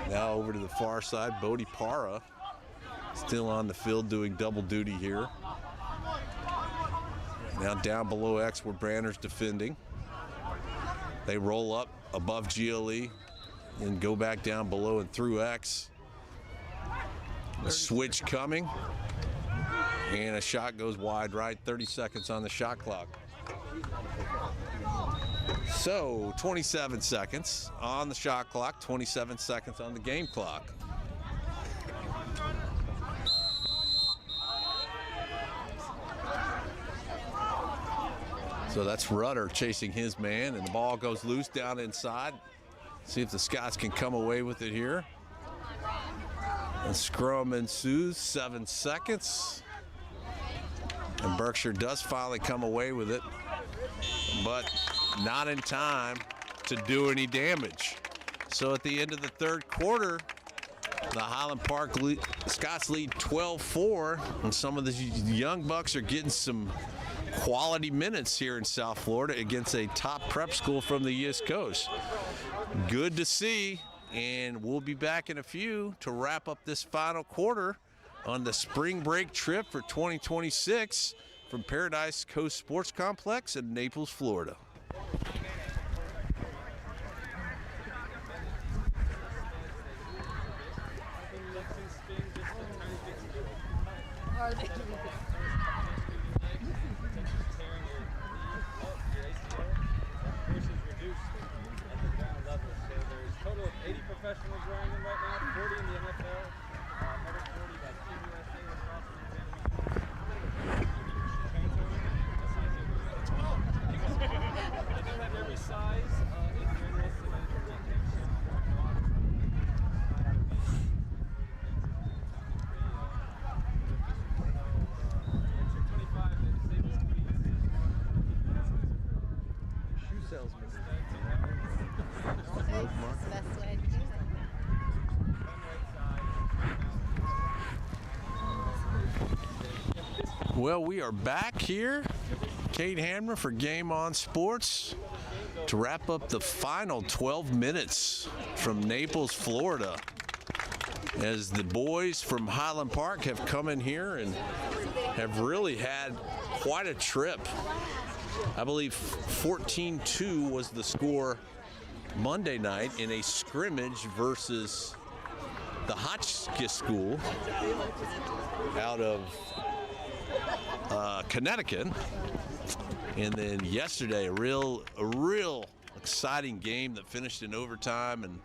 Now over to the far side, Bodie Parra still on the field doing double duty here. Now down below X where Branner's defending. They roll up above GLE and go back down below and through X. A switch coming, and a shot goes wide right. 30 seconds on the shot clock. So 27 seconds on the shot clock, 27 seconds on the game clock. So that's Rudder chasing his man, and the ball goes loose down inside. See if the Scots can come away with it here. And scrum ensues, 7 seconds. And Berkshire does finally come away with it, but not in time to do any damage. So at the end of the third quarter, The Highland Park Scots lead 12-4, and some of the young bucks are getting some quality minutes here in South Florida against a top prep school from the East Coast. Good to see, and we'll be back in a few to wrap up this final quarter on the spring break trip for 2026 from Paradise Coast Sports Complex in Naples, Florida. Professionals wearing them right now, 40 in the NFL, another 40 by Team USA They do have every size. If you're interested in shoe salesman. That's the best way to do it. Well, we are back here, Kate Hamner for Game On Sports, to wrap up the final 12 minutes from Naples, Florida, as the boys from Highland Park have come in here and have really had quite a trip. I believe 14-2 was the score Monday night in a scrimmage versus the Hotchkiss School out of Connecticut. And then yesterday, a real exciting game that finished in overtime and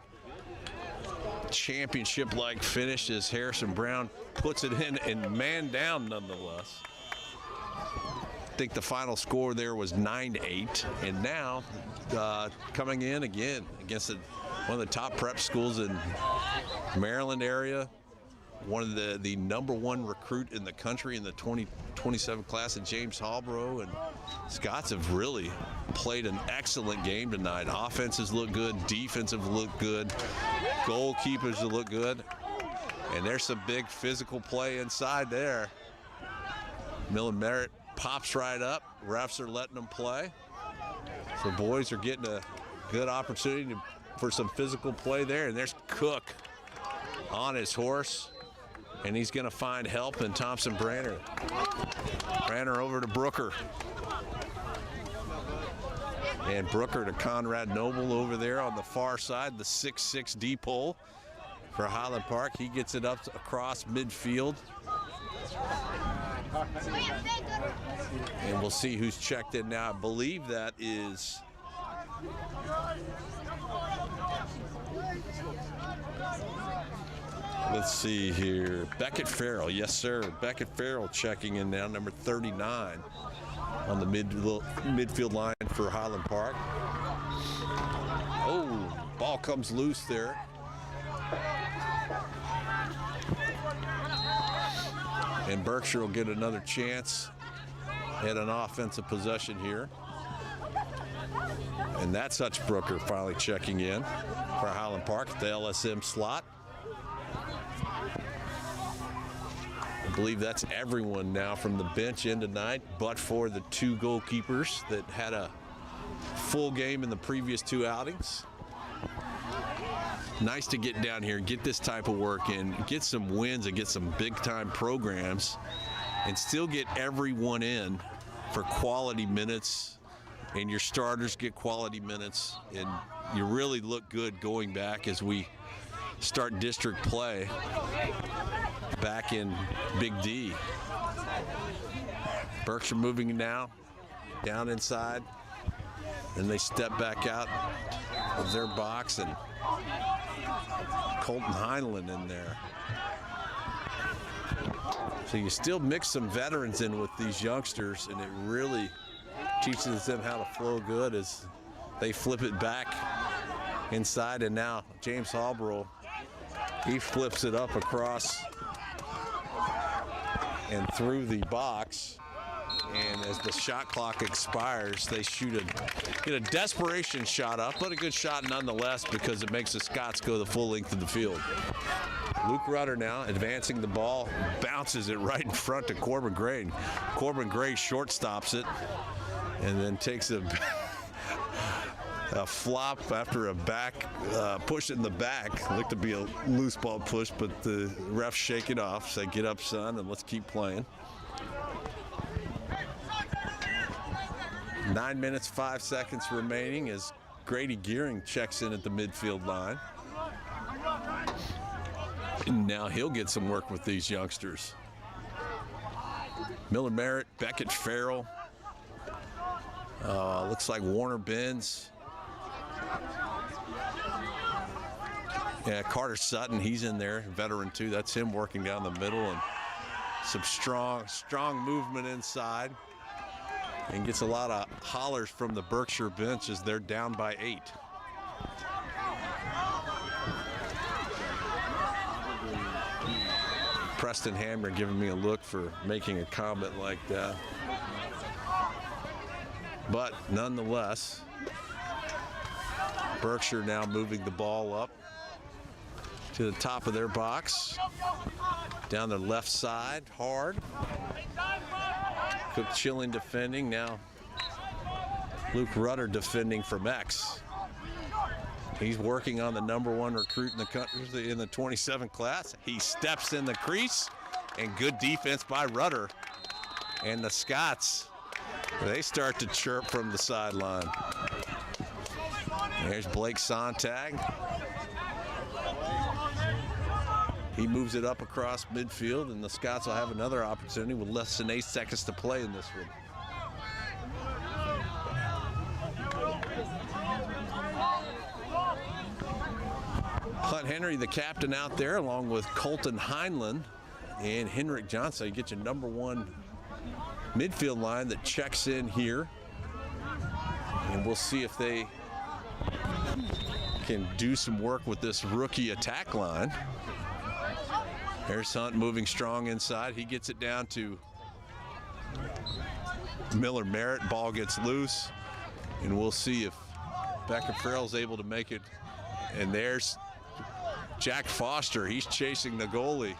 championship-like finish as Harrison Brown puts it in and man down nonetheless. I think the final score there was 9-8, and now coming in again against one of the top prep schools in Maryland area, one of the number one recruit in the country in the 2027 class of James Halbrough, and Scots have really played an excellent game tonight. Offenses look good, defensive look good, goalkeepers look good, and there's some big physical play inside there. Millen Merritt pops right up. Refs are letting them play. So boys are getting a good opportunity for some physical play there. And there's Cook on his horse, and he's going to find help in Thompson Branner. Branner over to Brooker. And Brooker to Conrad Noble over there on the far side, the 6'6" D-pole for Highland Park. He gets it up across midfield. And we'll see who's checked in now. I believe that is let's see here. Beckett Farrell. Yes, sir. Beckett Farrell checking in now, number 39 on the midfield line for Highland Park. Oh, ball comes loose there. And Berkshire will get another chance at an offensive possession here. And that's Hutch Brooker finally checking in for Highland Park at the LSM slot. I believe that's everyone now from the bench in tonight, but for the two goalkeepers that had a full game in the previous two outings. Nice to get down here and get this type of work in, get some wins and get some big-time programs, and still get everyone in for quality minutes, and your starters get quality minutes, and you really look good going back as we start district play back in Big D. Berkshire moving now down inside, and they step back out of their box, and Colton Heinlein in there. So you still mix some veterans in with these youngsters, and it really teaches them how to flow good as they flip it back inside. And now James Halbrough, he flips it up across and through the box. And as the shot clock expires, they get a desperation shot up, but a good shot nonetheless because it makes the Scots go the full length of the field. Luke Rudder now advancing the ball, bounces it right in front to Corbin Gray. Corbin Gray shortstops it and then takes a flop after a back push in the back. Looked to be a loose ball push, but the refs shake it off. Say, get up, son, and let's keep playing. 9 minutes, 5 seconds remaining as Grady Gearing checks in at the midfield line. And now he'll get some work with these youngsters. Miller Merritt, Beckett Farrell. Looks like Warner Benz. Yeah, Carter Sutton, he's in there, veteran too. That's him working down the middle, and some strong movement inside. And gets a lot of hollers from the Berkshire bench as they're down by 8. Preston Hammer giving me a look for making a comment like that. But nonetheless, Berkshire now moving the ball up to the top of their box. Down the left side, hard. Cook Chilling defending. Now Luke Rudder defending from X. He's working on the #1 recruit in the country in the 27 class. He steps in the crease, and good defense by Rudder. And the Scots, they start to chirp from the sideline. There's Blake Sontag. He moves it up across midfield, and the Scots will have another opportunity with less than 8 seconds to play in this one. Hunt Henry, the captain, out there, along with Colton Heinlein and Henrik Johnson. You get your #1 midfield line that checks in here. And we'll see if they can do some work with this rookie attack line. There's Hunt moving strong inside. He gets it down to Miller Merritt. Ball gets loose, and we'll see if Becker Farrell's able to make it. And there's Jack Foster. He's chasing the goalie.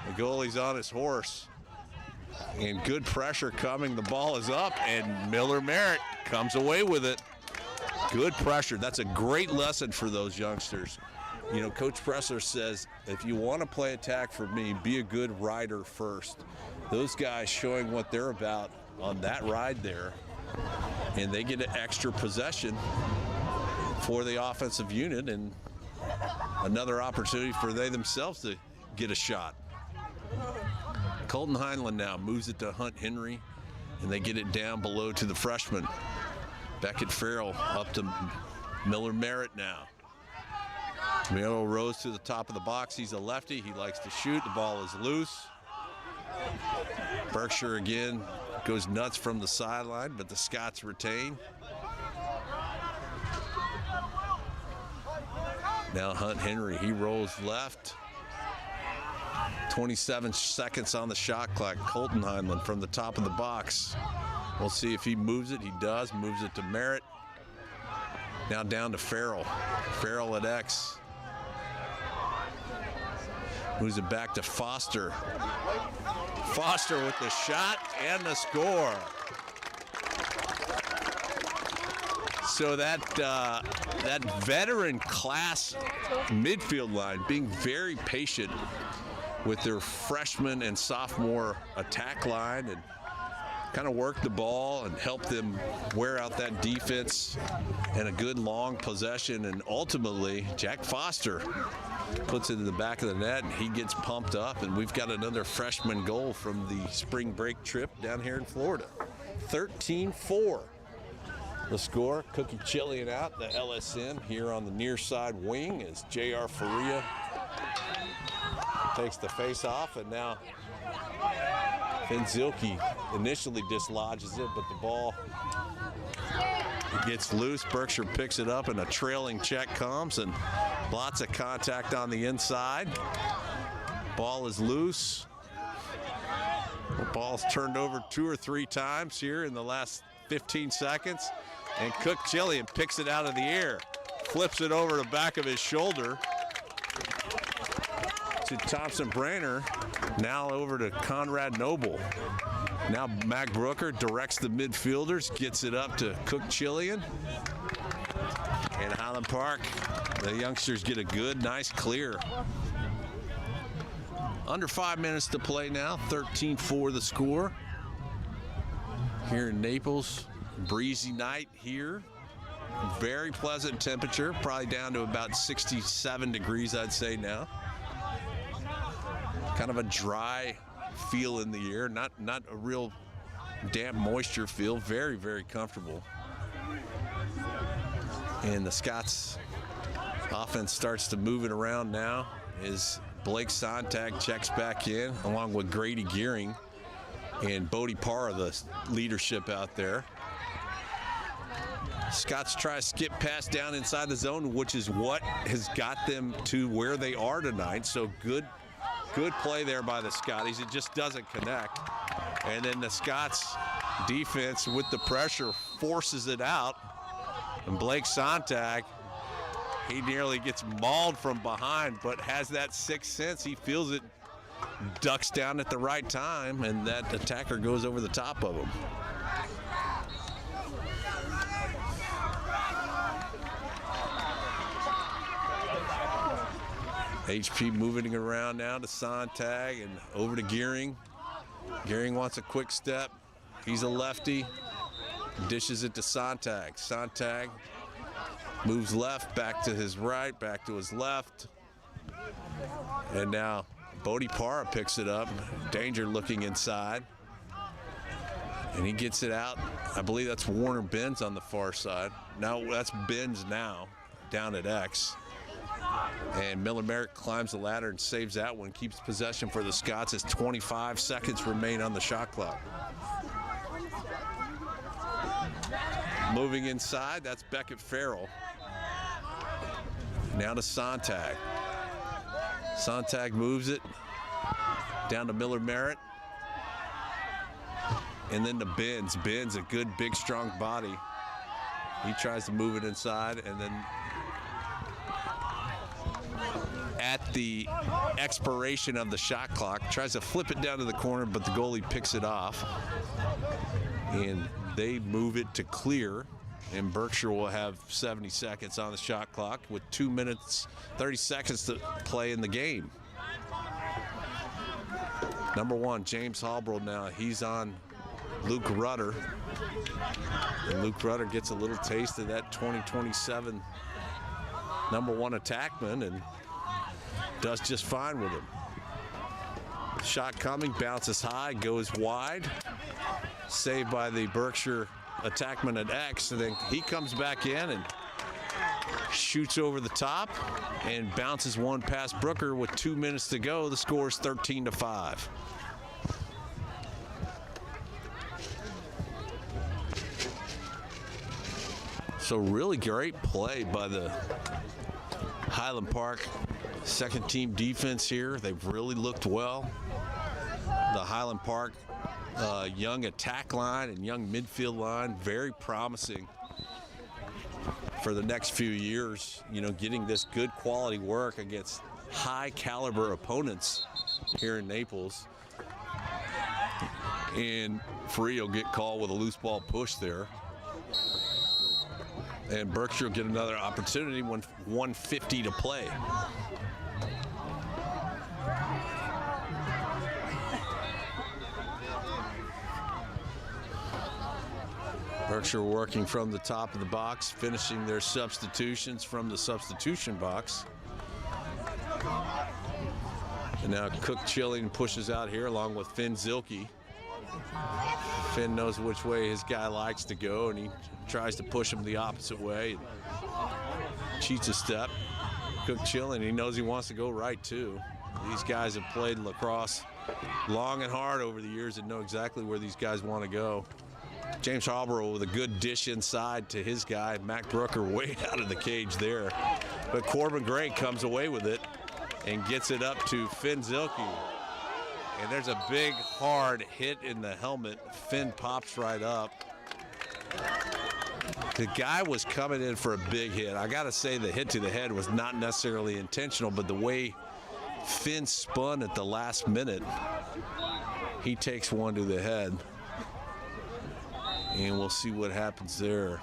The goalie's on his horse. And good pressure coming. The ball is up, and Miller Merritt comes away with it. Good pressure. That's a great lesson for those youngsters. You know, Coach Pressler says, if you want to play attack for me, be a good rider first. Those guys showing what they're about on that ride there, and they get an extra possession for the offensive unit and another opportunity for they themselves to get a shot. Colton Heinlein now moves it to Hunt Henry, and they get it down below to the freshman. Beckett Farrell up to Miller Merritt now. Melo rose to the top of the box. He's a lefty. He likes to shoot. The ball is loose. Berkshire again goes nuts from the sideline, but the Scots retain. Now Hunt Henry, he rolls left. 27 seconds on the shot clock. Colton Heinlein from the top of the box. We'll see if he moves it. He does. Moves it to Merritt. Now down to Farrell. Farrell at X. Moves it back to Foster. Foster with the shot and the score. So that veteran class midfield line being very patient with their freshman and sophomore attack line and kind of work the ball and help them wear out that defense and a good long possession. And ultimately, Jack Foster puts it in the back of the net, and he gets pumped up, and we've got another freshman goal from the spring break trip down here in Florida. 13-4. The score. Cookie Chillian out, the LSN here on the near side wing as J.R. Faria takes the face off, and now Finn Zilke initially dislodges it, but the ball gets loose. Berkshire picks it up, and a trailing check comes, and lots of contact on the inside. Ball is loose. The ball's turned over 2 or 3 times here in the last 15 seconds, and Cook Chillian picks it out of the air, flips it over the back of his shoulder. to Thompson Brainer. Now over to Conrad Noble. Now Mac Brooker directs the midfielders, gets it up to Cook Chillian. And Highland Park, the youngsters get a good, nice clear. Under 5 minutes to play now, 13-4 the score. Here in Naples, breezy night here. Very pleasant temperature, probably down to about 67 degrees, I'd say now. Kind of a dry feel in the air, not a real damp moisture feel. Very, very comfortable. And the Scots offense starts to move it around now as Blake Sontag checks back in along with Grady Gearing and Bodie Parra, the leadership out there. Scots try to skip pass down inside the zone, which is what has got them to where they are tonight. So good play there by the Scotties. It just doesn't connect. And then the Scots defense with the pressure forces it out. And Blake Sontag, he nearly gets mauled from behind, but has that sixth sense. He feels it, ducks down at the right time, and that attacker goes over the top of him. HP moving it around now to Sontag and over to Gearing. Gearing wants a quick step. He's a lefty. Dishes it to Sontag. Sontag moves left, back to his right, back to his left. And now Bodie Parra picks it up. Danger looking inside. And he gets it out. I believe that's Warner Benz on the far side. Now that's Benz now, down at X. And Miller Merrick climbs the ladder and saves that one, keeps possession for the Scots as 25 seconds remain on the shot clock. Moving inside, that's Beckett Farrell. Now to Sontag. Sontag moves it down to Miller Merritt. And then to Benz. Benz, a good, big, strong body. He tries to move it inside, and then at the expiration of the shot clock, tries to flip it down to the corner, but the goalie picks it off. And they move it to clear, and Berkshire will have 70 seconds on the shot clock with 2 minutes, 30 seconds to play in the game. Number one, James Halbrold now, he's on Luke Rudder. And Luke Rudder gets a little taste of that 2027 number one attackman and does just fine with him. Shot coming, bounces high, goes wide. Saved by the Berkshire attackman at X, and then he comes back in and shoots over the top and bounces one past Brooker with 2 minutes to go. The score is 13-5. So really great play by the Highland Park second team defense here. They've really looked well. The Highland Park young attack line and young midfield line, very promising for the next few years, you know, getting this good quality work against high caliber opponents here in Naples. And Free will get called with a loose ball push there. And Berkshire will get another opportunity when 1:50 to play. Berkshire working from the top of the box, finishing their substitutions from the substitution box. And now Cook Chilling pushes out here along with Finn Zilke. Finn knows which way his guy likes to go, and he tries to push him the opposite way and cheats a step. Cook Chilling, he knows he wants to go right too. These guys have played lacrosse long and hard over the years and know exactly where these guys want to go. James Halbrough with a good dish inside to his guy. Mac Brooker way out of the cage there. But Corbin Gray comes away with it and gets it up to Finn Zilke. And there's a big, hard hit in the helmet. Finn pops right up. The guy was coming in for a big hit. I got to say the hit to the head was not necessarily intentional, but the way Finn spun at the last minute. He takes one to the head. And we'll see what happens there.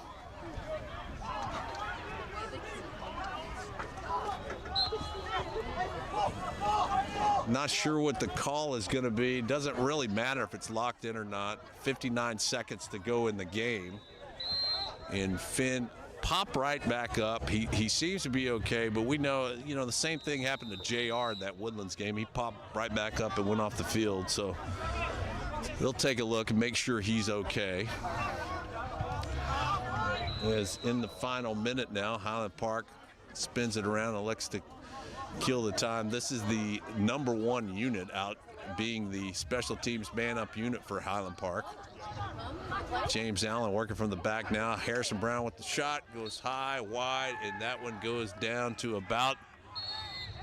Not sure what the call is going to be. Doesn't really matter if it's locked in or not. 59 seconds to go in the game. And Finn popped right back up. He seems to be okay, but we know, the same thing happened to JR in that Woodlands game. He popped right back up and went off the field. So they'll take a look and make sure he's okay. As in the final minute now, Highland Park spins it around and elects to kill the time. This is the number 1 unit out, being the special teams man-up unit for Highland Park. James Allen working from the back now. Harrison Brown with the shot, goes high, wide, and that one goes down to about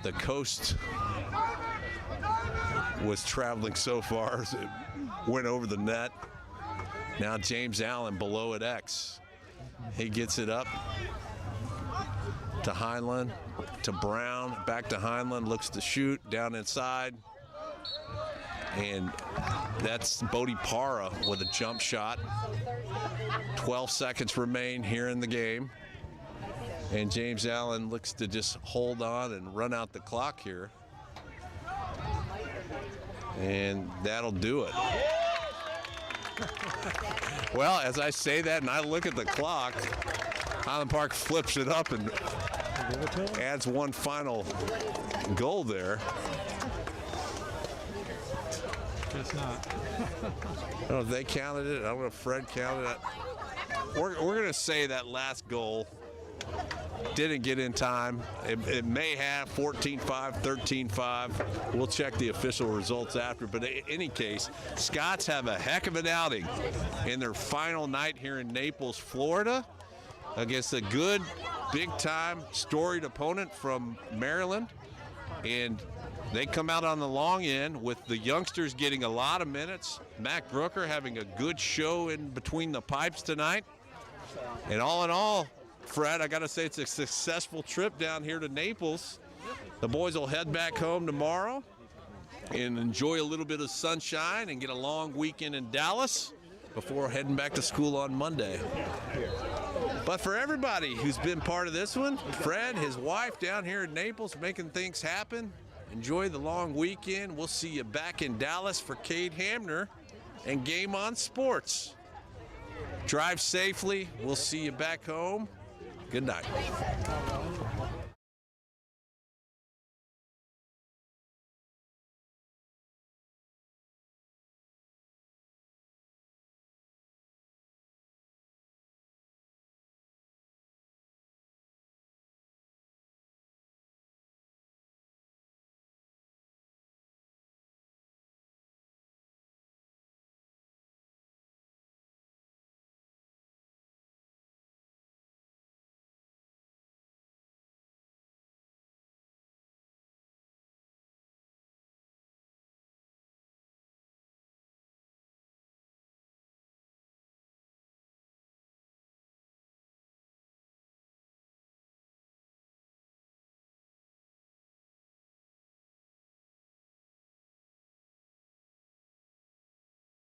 the coast. Was traveling so far as it went over the net. Now James Allen below at X. He gets it up to Heinlein, to Brown, back to Heinlein, looks to shoot, down inside. And that's Bodie Para with a jump shot. 12 seconds remain here in the game. And James Allen looks to just hold on and run out the clock here. And that'll do it. Well, as I say that and I look at the clock, Highland Park flips it up and adds one final goal there. Guess not. I don't know if they counted it. I don't know if Fred counted it. We're going to say that last goal didn't get in time. It may have 14-5, 13-5. We'll check the official results after. But in any case, Scots have a heck of an outing in their final night here in Naples, Florida, against a good, big-time, storied opponent from Maryland. And they come out on the long end with the youngsters getting a lot of minutes. Mac Brooker having a good show in between the pipes tonight. And all in all, Fred, I got to say it's a successful trip down here to Naples. The boys will head back home tomorrow and enjoy a little bit of sunshine and get a long weekend in Dallas before heading back to school on Monday. But for everybody who's been part of this one, Fred, his wife down here in Naples making things happen. Enjoy the long weekend. We'll see you back in Dallas for Cade Hamner and Game On Sports. Drive safely. We'll see you back home. Good night.